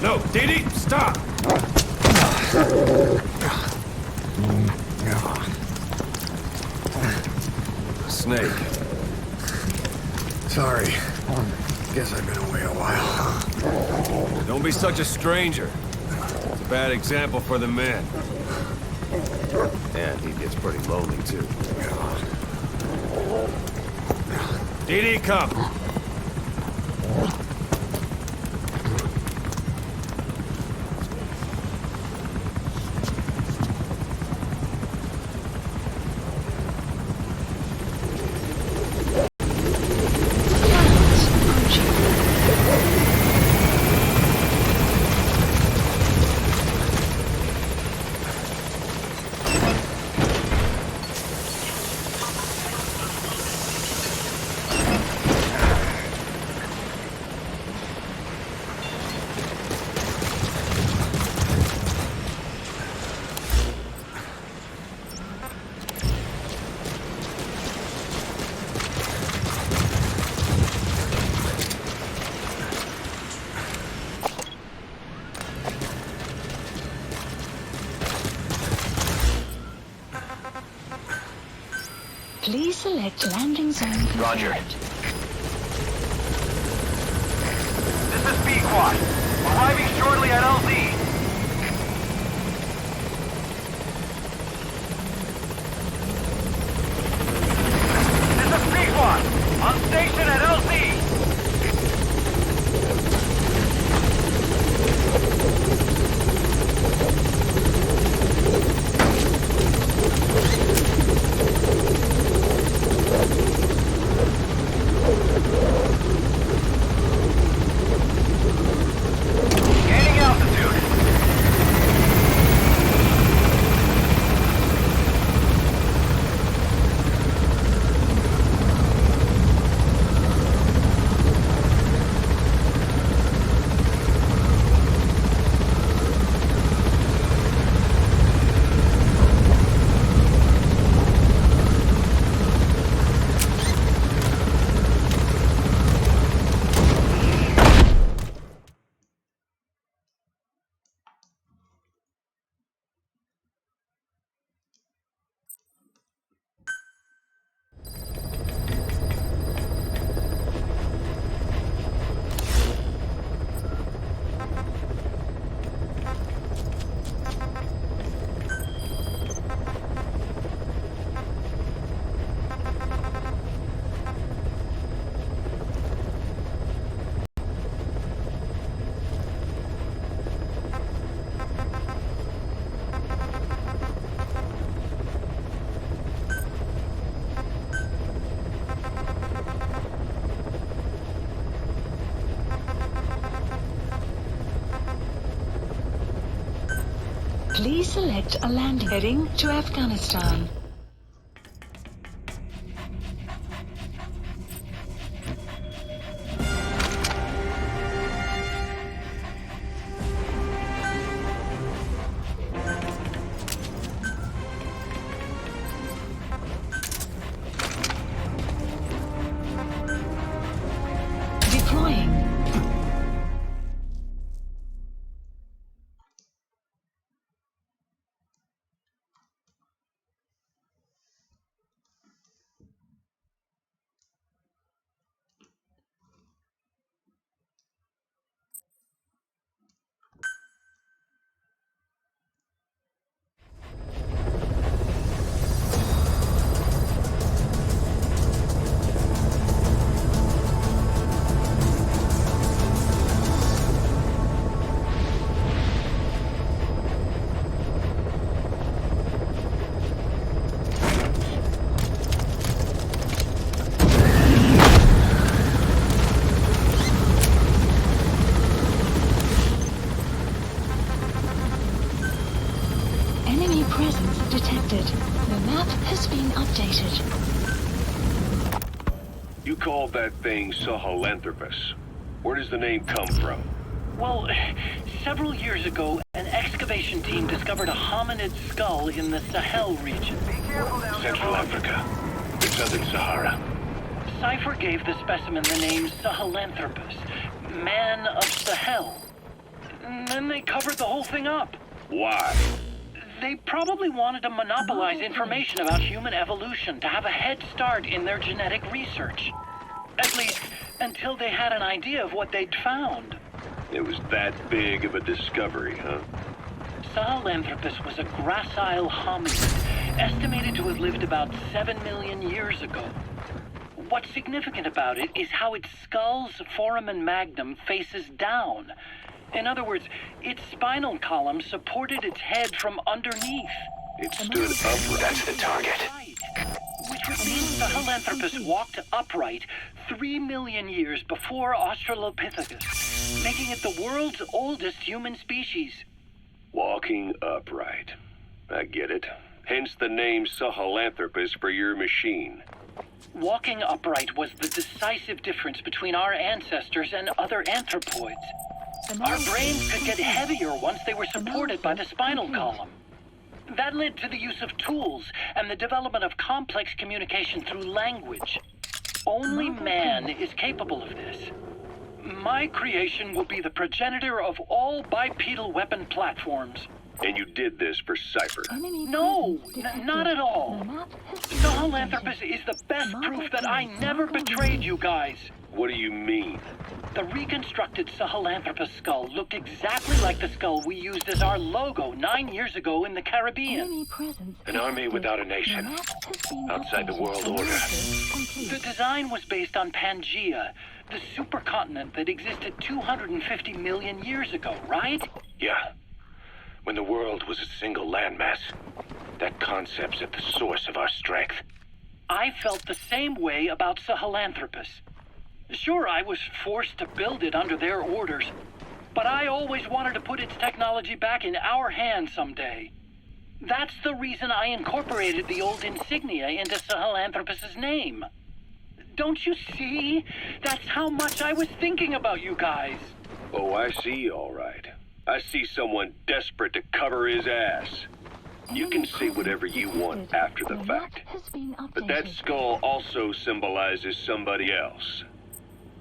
No, Didi, stop! Snake. Sorry. Guess I've been away a while. Don't be such a stranger. It's a bad example for the men. And he gets pretty lonely, too. Didi, come! Please select landing zone confirmed. Roger. This is B-Quad. Arriving shortly at LZ. This is B-Quad. On station at LZ. Please select a landing heading to Afghanistan. Deploying. Enemy presence detected. The map has been updated. You called that thing Sahelanthropus. Where does the name come from? Well, several years ago, an excavation team discovered a hominid skull in the Sahel region. Central Africa. The Southern Sahara. Cypher gave the specimen the name Sahelanthropus, Man of Sahel. And then they covered the whole thing up. Why? They probably wanted to monopolize information about human evolution to have a head start in their genetic research. At least, until they had an idea of what they'd found. It was that big of a discovery, huh? Sahelanthropus was a gracile hominid, estimated to have lived about 7 million years ago. What's significant about it is how its skull's foramen magnum faces down. In other words, its spinal column supported its head from underneath. It stood upright. That's the target. Which would mean Sahelanthropus walked upright 3 million years before Australopithecus, making it the world's oldest human species. Walking upright. I get it. Hence the name Sahelanthropus for your machine. Walking upright was the decisive difference between our ancestors and other anthropoids. Our brains could get heavier once they were supported by the spinal column. That led to the use of tools and the development of complex communication through language. Only man is capable of this. My creation will be the progenitor of all bipedal weapon platforms. And you did this for Cypher. No, not at all. Sahelanthropus is the best proof that I never betrayed you guys. What do you mean? The reconstructed Sahelanthropus skull looked exactly like the skull we used as our logo 9 years ago in the Caribbean. An army without a nation. Outside the world order. The design was based on Pangaea, the supercontinent that existed 250 million years ago, right? Yeah. When the world was a single landmass. That concept's at the source of our strength. I felt the same way about Sahelanthropus. Sure, I was forced to build it under their orders, but I always wanted to put its technology back in our hands someday. That's the reason I incorporated the old insignia into Sahelanthropus's name. Don't you see? That's how much I was thinking about you guys. Oh, I see, all right. I see someone desperate to cover his ass. You can say whatever you want after the fact. But that skull also symbolizes somebody else.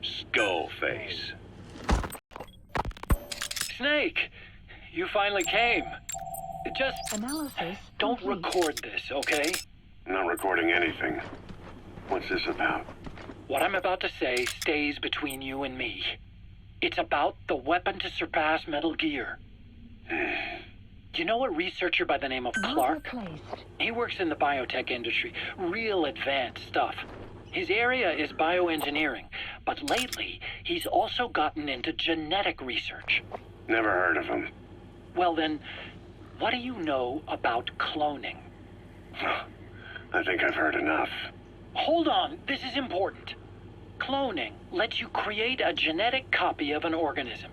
Skullface. Snake, you finally came. Just don't complete. record this, okay? Not recording anything. What's this about? What I'm about to say stays between you and me. It's about the weapon to surpass Metal Gear. You know a researcher by the name of Clark? He works in the biotech industry. Real advanced stuff. His area is bioengineering, but lately he's also gotten into genetic research. Never heard of him. Well then, what do you know about cloning? I think I've heard enough. Hold on, this is important. Cloning lets you create a genetic copy of an organism.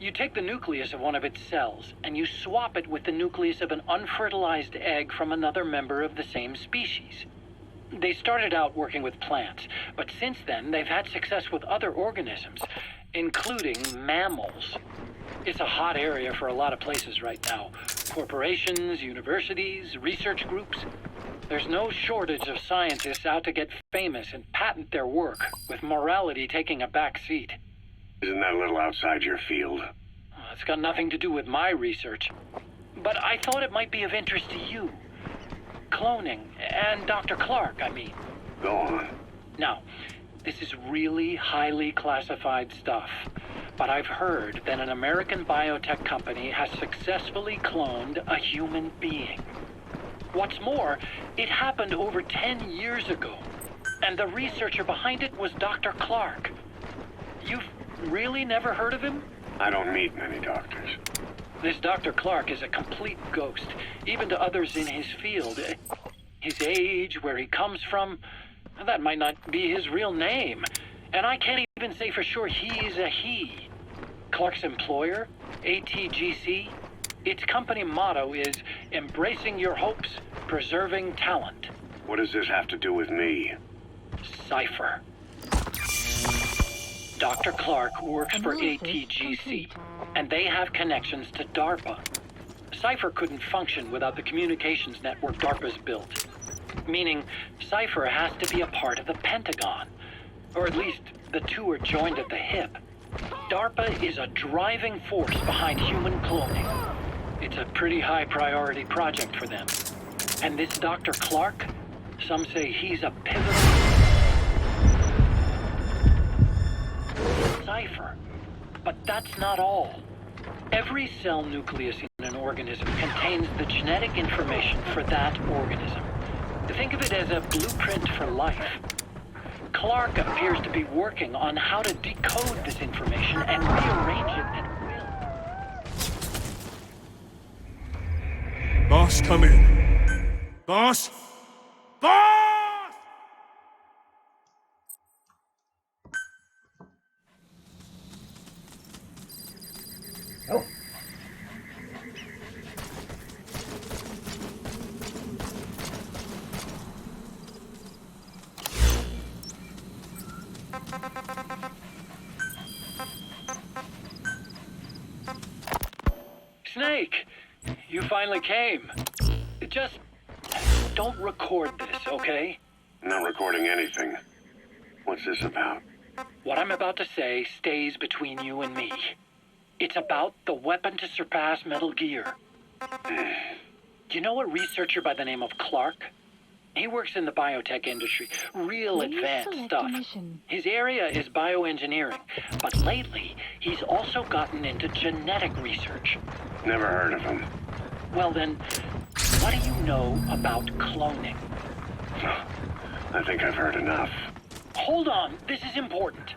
You take the nucleus of one of its cells, and you swap it with the nucleus of an unfertilized egg from another member of the same species. They started out working with plants, but since then they've had success with other organisms, including mammals. It's a hot area for a lot of places right now. Corporations, universities, research groups. There's no shortage of scientists out to get famous and patent their work, with morality taking a back seat. Isn't that a little outside your field? It's got nothing to do with my research. But I thought it might be of interest to you. Cloning, and Dr. Clark, I mean. Go on. Now, this is really highly classified stuff. But I've heard that an American biotech company has successfully cloned a human being. What's more, it happened over 10 years ago. And the researcher behind it was Dr. Clark. You've really never heard of him? I don't meet many doctors. This Dr. Clark is a complete ghost, even to others in his field. His age, where he comes from, that might not be his real name. And I can't even say for sure he's a he. Clark's employer, ATGC, its company motto is embracing your hopes, preserving talent. What does this have to do with me? Cypher. Dr. Clark works for ATGC, and they have connections to DARPA. Cypher couldn't function without the communications network DARPA's built. Meaning, Cypher has to be a part of the Pentagon. Or at least, the two are joined at the hip. DARPA is a driving force behind human cloning. It's a pretty high priority project for them. And this Dr. Clark, some say he's a pivotal Cypher. But that's not all. Every cell nucleus in an organism contains the genetic information for that organism. Think of it as a blueprint for life. Clark appears to be working on how to decode this information and rearrange it at will. Boss, come in. Boss? Boss! Snake, you finally came. Just don't record this, okay? Not recording anything. What's this about? What I'm about to say stays between you and me. It's about the weapon to surpass Metal Gear. You know a researcher by the name of Clark? He works in the biotech industry. Real advanced stuff. His area is bioengineering, but lately he's also gotten into genetic research. Never heard of him. Well then, what do you know about cloning? I think I've heard enough. Hold on, this is important.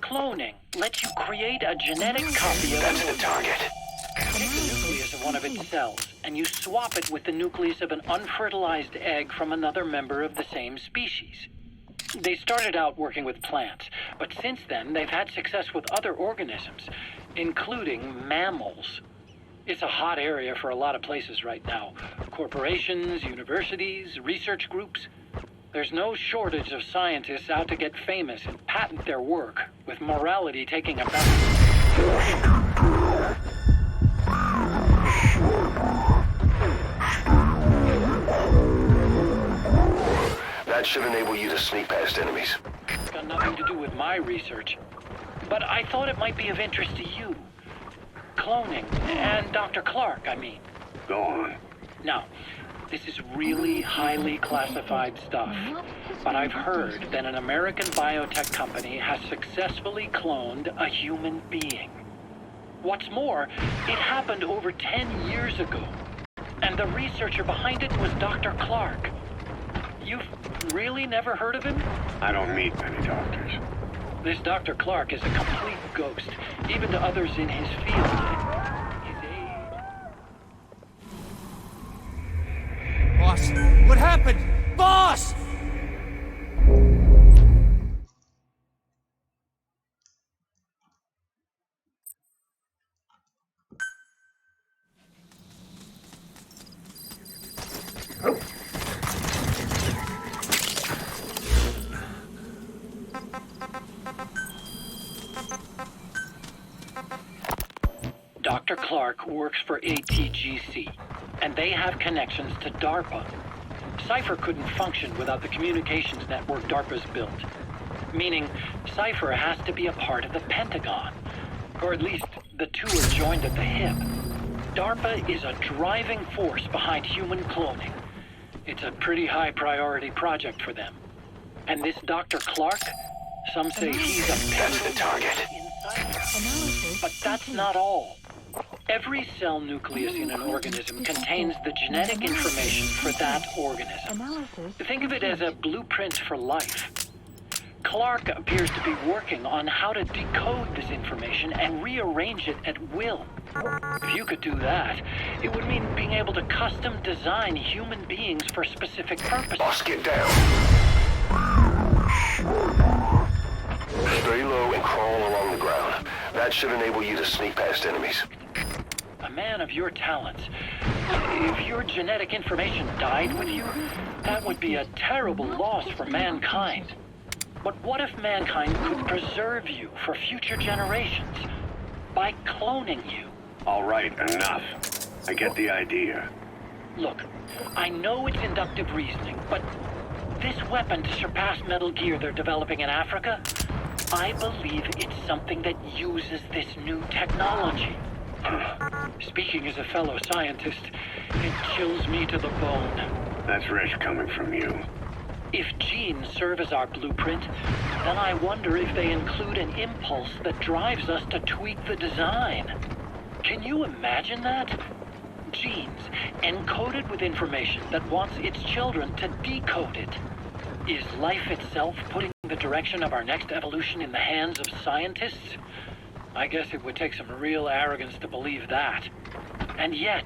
Cloning lets you create a genetic copy of... That's the target. Take the nucleus of one of its cells, and you swap it with the nucleus of an unfertilized egg from another member of the same species. They started out working with plants, but since then they've had success with other organisms, including mammals. It's a hot area for a lot of places right now. Corporations, universities, research groups. There's no shortage of scientists out to get famous and patent their work, with morality taking a back. That should enable you to sneak past enemies. It's got nothing to do with my research. But I thought it might be of interest to you. Cloning, and Dr. Clark, I mean. Go on. Now, this is really highly classified stuff. But I've heard that an American biotech company has successfully cloned a human being. What's more, it happened over 10 years ago. And the researcher behind it was Dr. Clark. You've really never heard of him? I don't meet many doctors. This Dr. Clark is a complete ghost, even to others in his field. His age... Boss, what happened? Boss! Dr. Clark works for ATGC, and they have connections to DARPA. Cypher couldn't function without the communications network DARPA's built. Meaning, Cypher has to be a part of the Pentagon. Or at least, the two are joined at the hip. DARPA is a driving force behind human cloning. It's a pretty high priority project for them. And this Dr. Clark, some say he's a That's the target. But that's not all. Every cell nucleus in an organism contains the genetic information for that organism. Think of it as a blueprint for life. Clark appears to be working on how to decode this information and rearrange it at will. If you could do that, it would mean being able to custom design human beings for specific purposes. Boss, get down. Stay low and crawl along the ground. That should enable you to sneak past enemies. A man of your talents, if your genetic information died with you, that would be a terrible loss for mankind. But what if mankind could preserve you for future generations by cloning you? All right, enough. I get the idea. Look, I know it's inductive reasoning, but this weapon to surpass Metal Gear they're developing in Africa, I believe it's something that uses this new technology. Speaking as a fellow scientist, it chills me to the bone. That's rich coming from you. If genes serve as our blueprint, then I wonder if they include an impulse that drives us to tweak the design. Can you imagine that? Genes encoded with information that wants its children to decode it. Is life itself putting the direction of our next evolution in the hands of scientists? I guess it would take some real arrogance to believe that. And yet,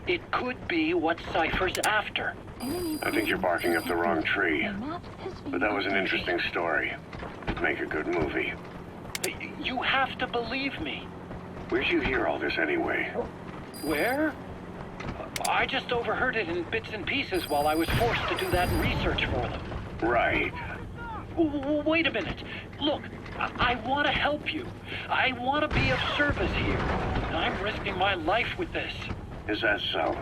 it could be what Cypher's after. I think you're barking up the wrong tree. But that was an interesting story. It'd make a good movie. You have to believe me. Where'd you hear all this anyway? Where? I just overheard it in bits and pieces while I was forced to do that research for them. Right. Wait a minute. Look, I want to help you. I want to be of service here. I'm risking my life with this. Is that so?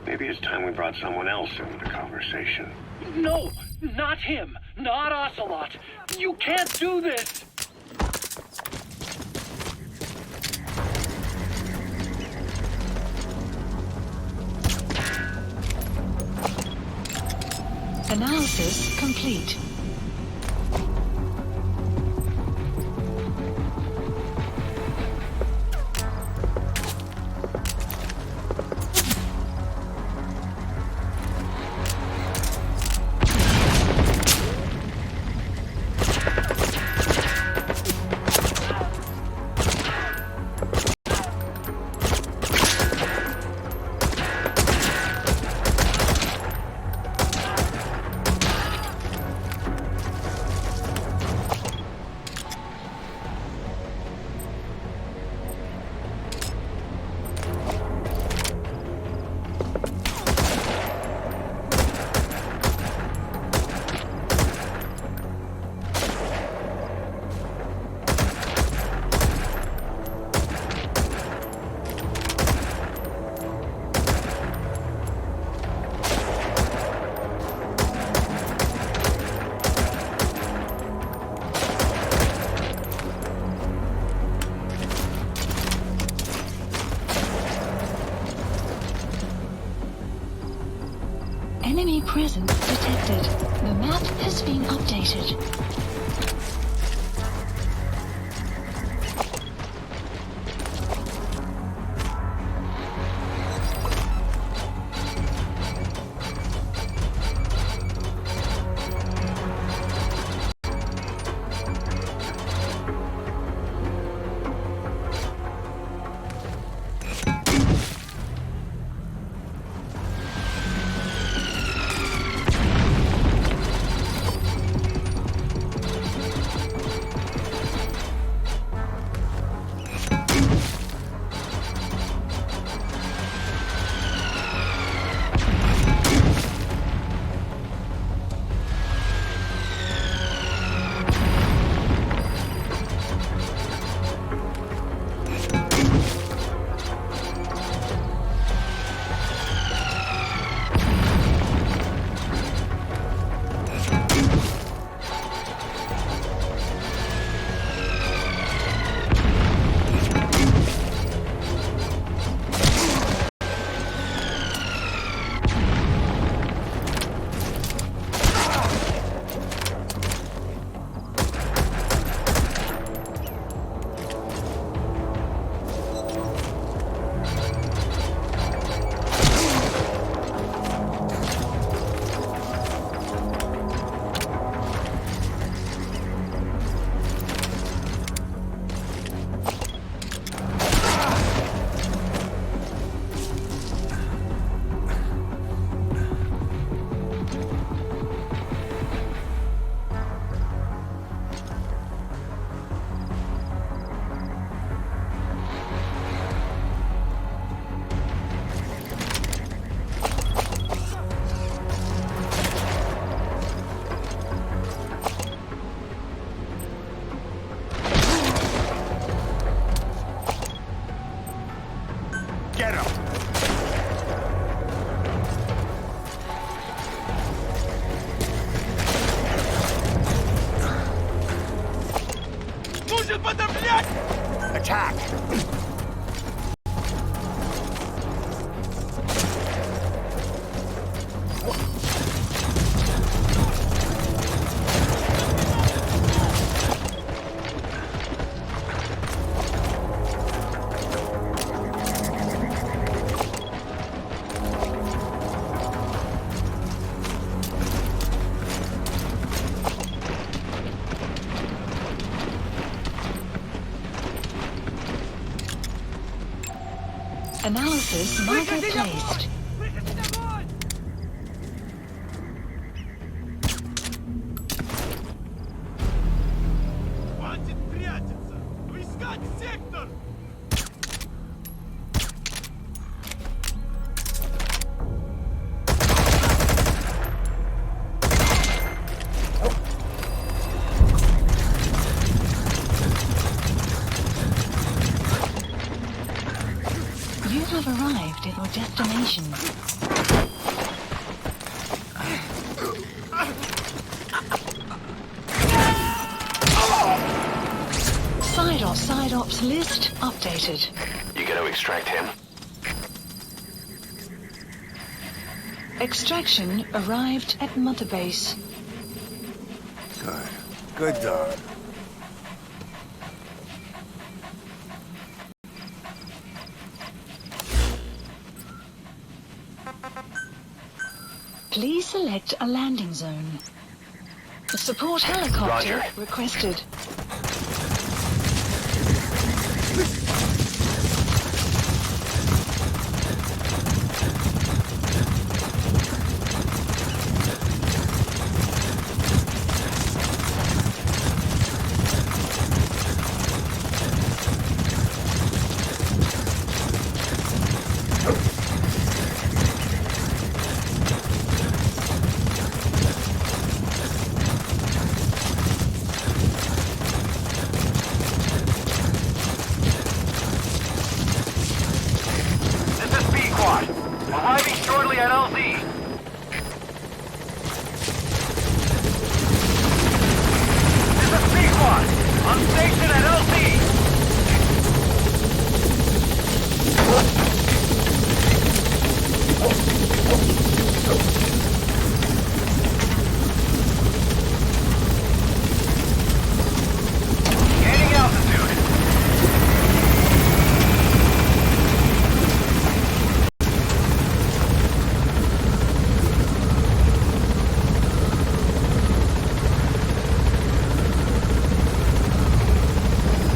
Maybe it's time we brought someone else into the conversation. No, not him. Not Ocelot. You can't do this. Analysis complete. Enemy presence detected. The map has been updated. Get him! Нужен подавлять! Attack! Analysis marker placed. Слышите огонь! Хватит прятаться! Искать сектор! You have arrived at your destination. Side ops list updated. You gonna extract him? Extraction arrived at Mother Base. Good. Good dog. Please select a landing zone. Support helicopter Roger. requested. This is B-Quad. Arriving shortly at LZ. This is B-Quad. On station at LZ. Gaining altitude.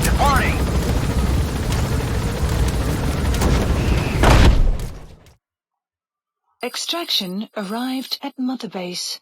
Departing. Extraction arrived at Mother Base.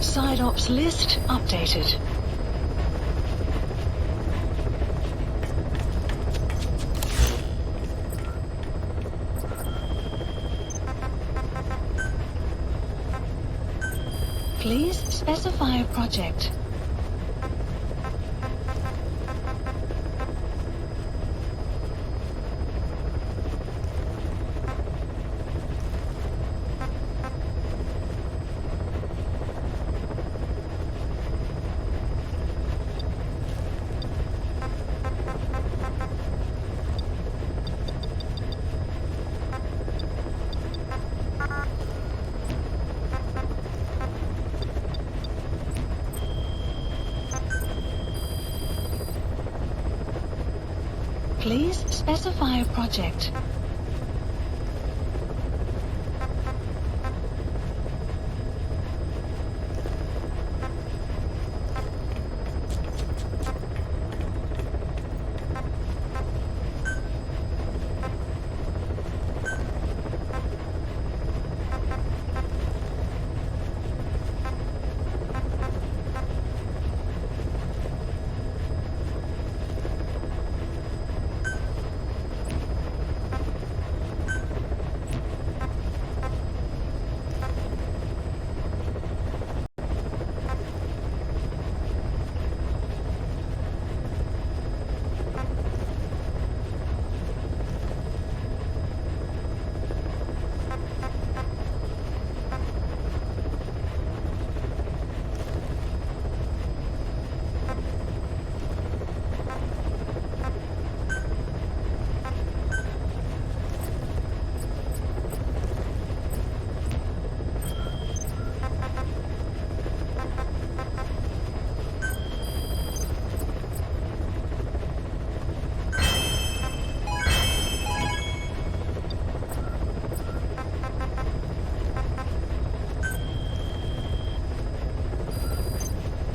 Side ops list updated. specify a project. Please specify a project.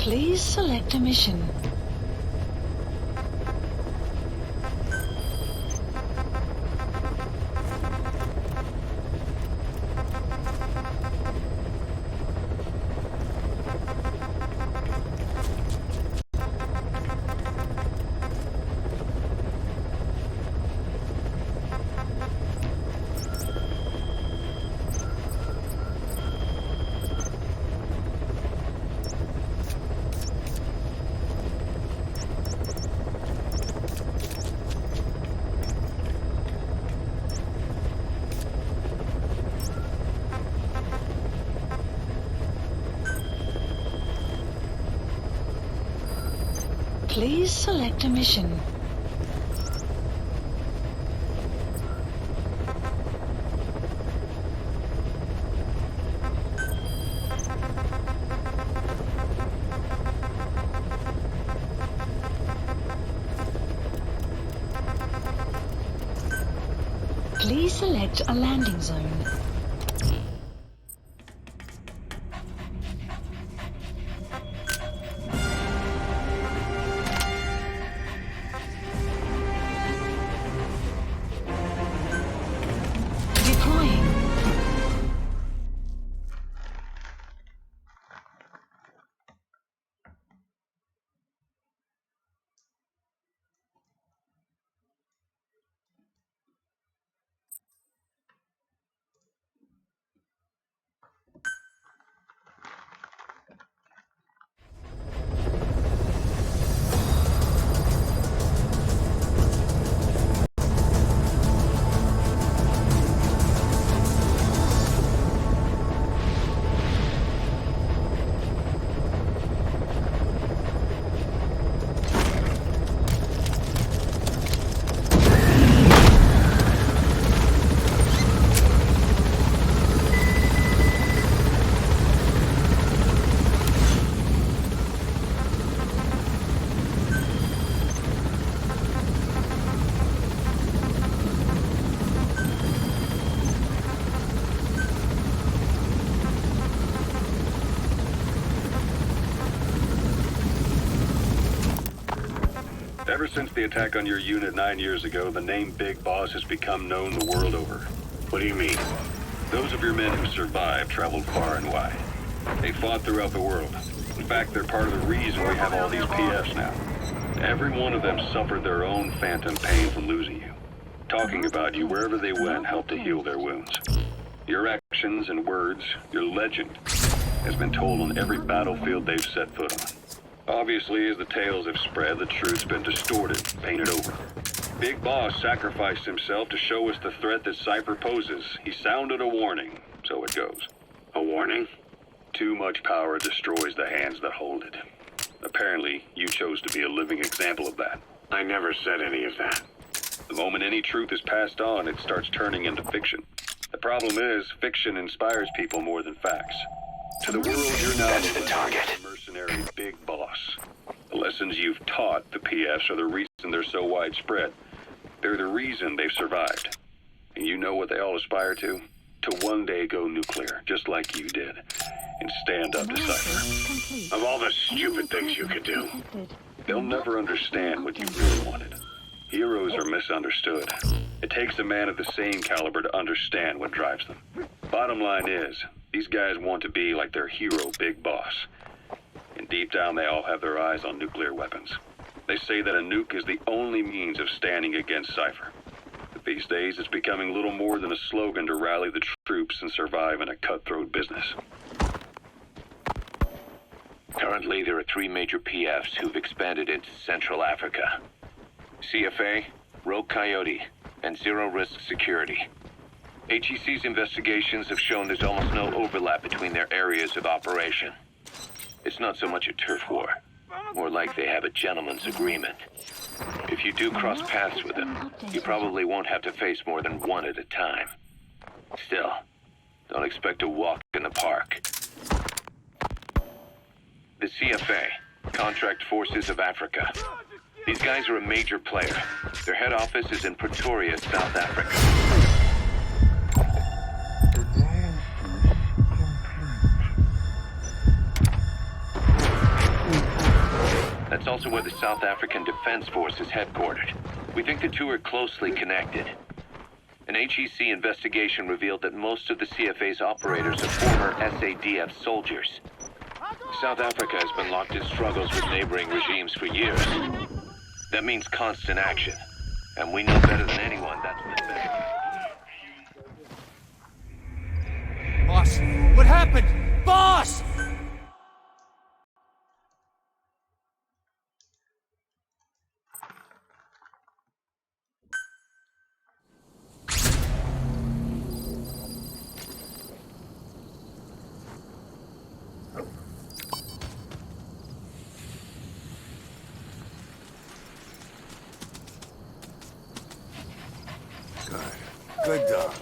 Please select a mission. Please select a mission. Please select a landing zone. Ever since the attack on your unit 9 years ago, the name Big Boss has become known the world over. What do you mean? Those of your men who survived traveled far and wide. They fought throughout the world. In fact, they're part of the reason we have all these PFs now. Every one of them suffered their own phantom pain from losing you. Talking about you wherever they went helped to heal their wounds. Your actions and words, your legend, has been told on every battlefield they've set foot on. Obviously, as the tales have spread, the truth's been distorted, painted over. Big Boss sacrificed himself to show us the threat that Cypher poses. He sounded a warning, so it goes. A warning? Too much power destroys the hands that hold it. Apparently, you chose to be a living example of that. I never said any of that. The moment any truth is passed on, it starts turning into fiction. The problem is, fiction inspires people more than facts. To the world, you're now That's the target. Mercenary Big Boss. The lessons you've taught the PFs are the reason they're so widespread. They're the reason they've survived. And you know what they all aspire to? To one day go nuclear, just like you did, and stand up to Cypher. Of all the stupid things you could do. They'll never understand what you really wanted. Heroes are misunderstood. It takes a man of the same caliber to understand what drives them. Bottom line is, these guys want to be like their hero, Big Boss. And deep down, they all have their eyes on nuclear weapons. They say that a nuke is the only means of standing against Cypher. But these days, it's becoming little more than a slogan to rally the troops and survive in a cutthroat business. Currently, there are 3 major PFs who've expanded into Central Africa. CFA, Rogue Coyote, and Zero Risk Security. HEC's investigations have shown there's almost no overlap between their areas of operation. It's not so much a turf war, more like they have a gentleman's agreement. If you do cross paths with them, you probably won't have to face more than one at a time. Still, don't expect a walk in the park. The CFA, Contract Forces of Africa. These guys are a major player. Their head office is in Pretoria, South Africa. That's also where the South African Defense Force is headquartered. We think the two are closely connected. An HEC investigation revealed that most of the CFA's operators are former SADF soldiers. South Africa has been locked in struggles with neighboring regimes for years. That means constant action. And we know better than anyone that's been better. Boss, what happened? Boss! Good dog.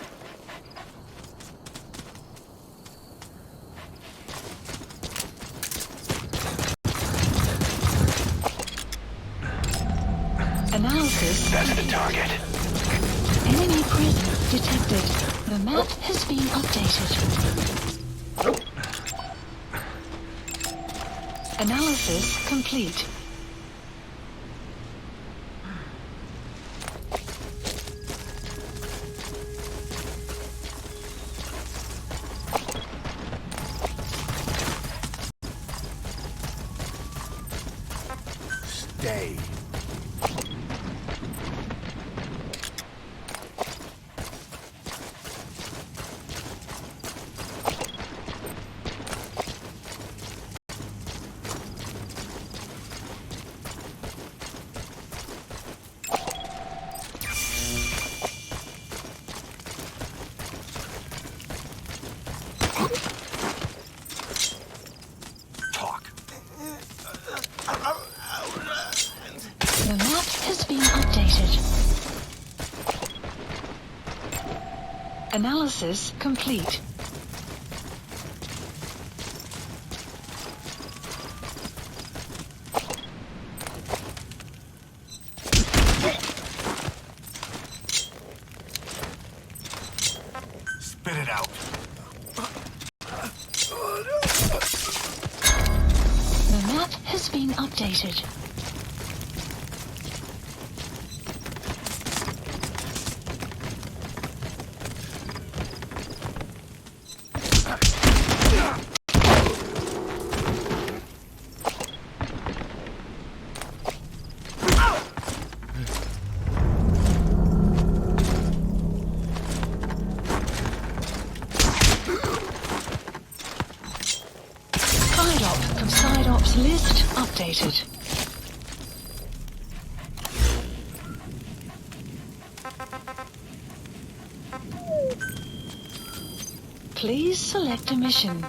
Analysis. That's the target. Enemy presence detected. The map has been updated. Analysis complete. Stay. Talk. The map has been updated. Analysis complete. Spit it out. The map has been updated. updated. Please select a mission.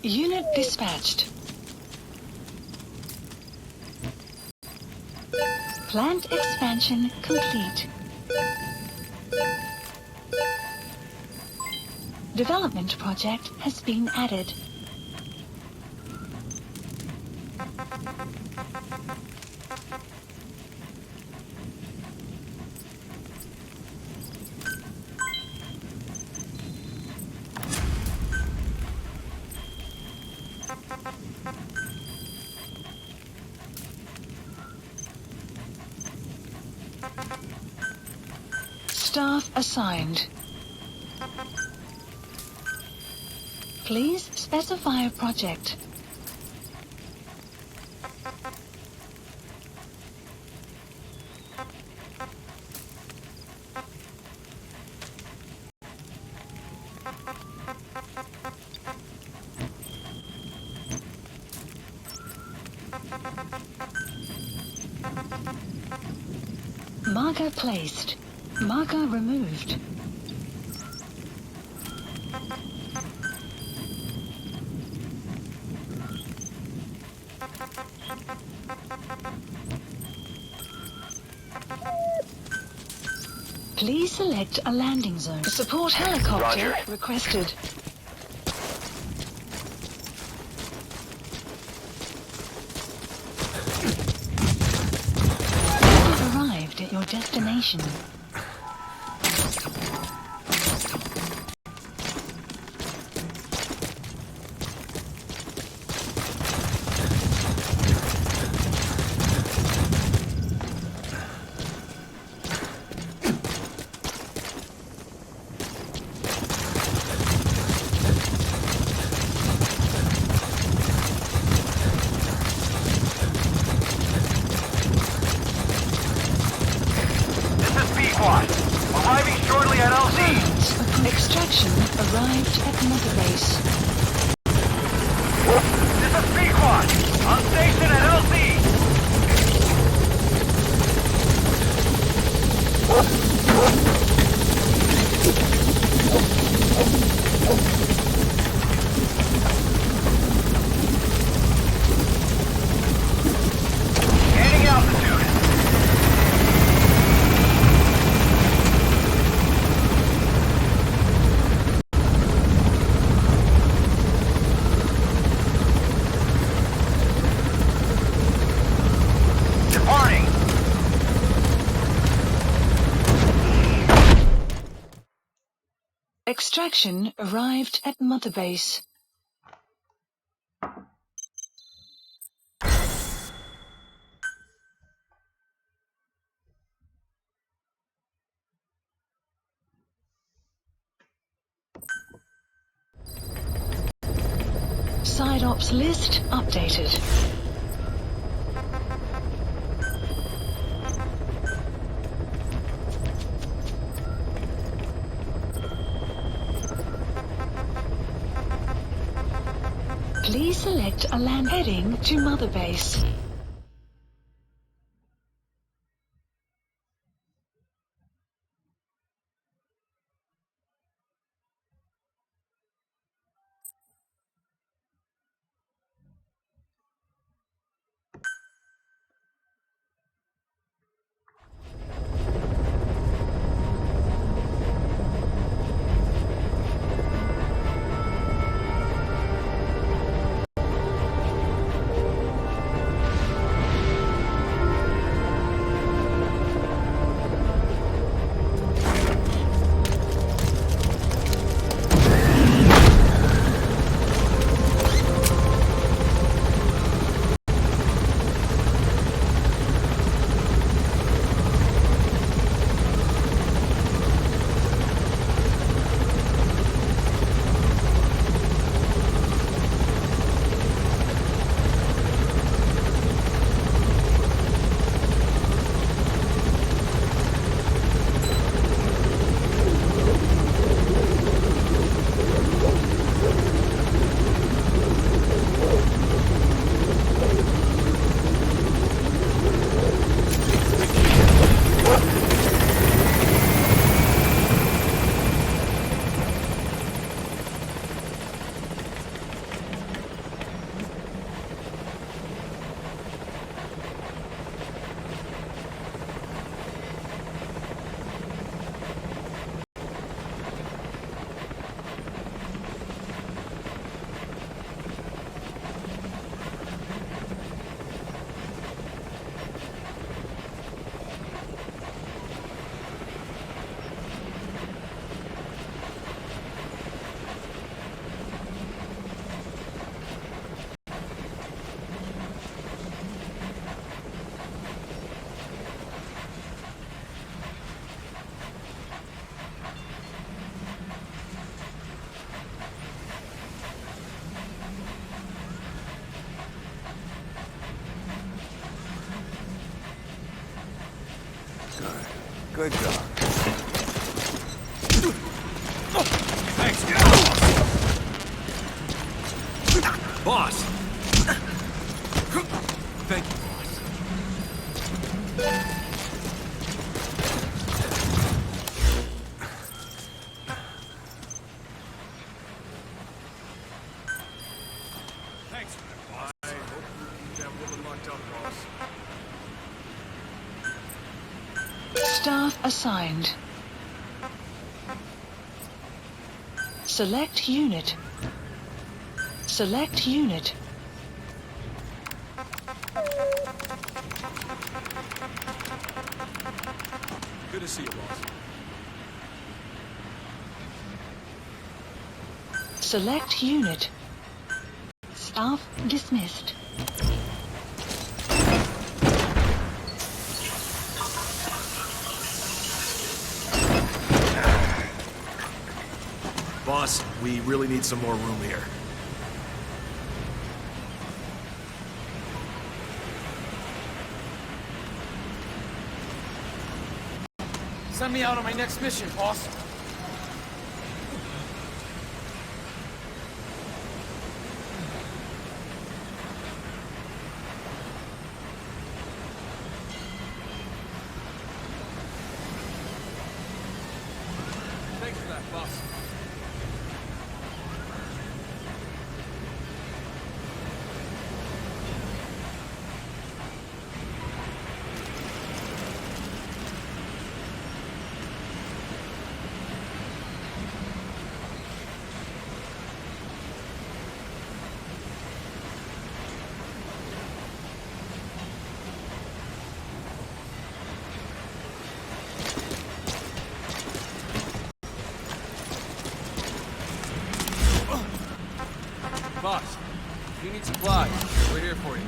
Unit dispatched. Plant expansion complete. Development project has been added. Staff assigned. Please specify a project. Marker placed. Marker removed. Please select a landing zone. Support helicopter Roger. requested. You have arrived at your destination. This is Pequod. Arriving shortly at LZ. Extraction arrived at Mother Base. This is Pequod. On station at LZ. Gaining altitude. Departing. Extraction arrived at Mother Base. Side ops list updated. Please select a land heading to Mother Base. Good job. Thanks. Boss! Thank you, boss. Thanks for that, boss. I hope you keep that woman locked up, boss. Staff assigned. Select unit. Select unit. Good to see you, boss. Select unit. Staff dismissed. Boss, we really need some more room here. Send me out on my next mission, boss. Thanks for that, boss. Boss, if you need supplies, we're here for you.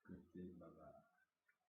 Good thing, bye-bye.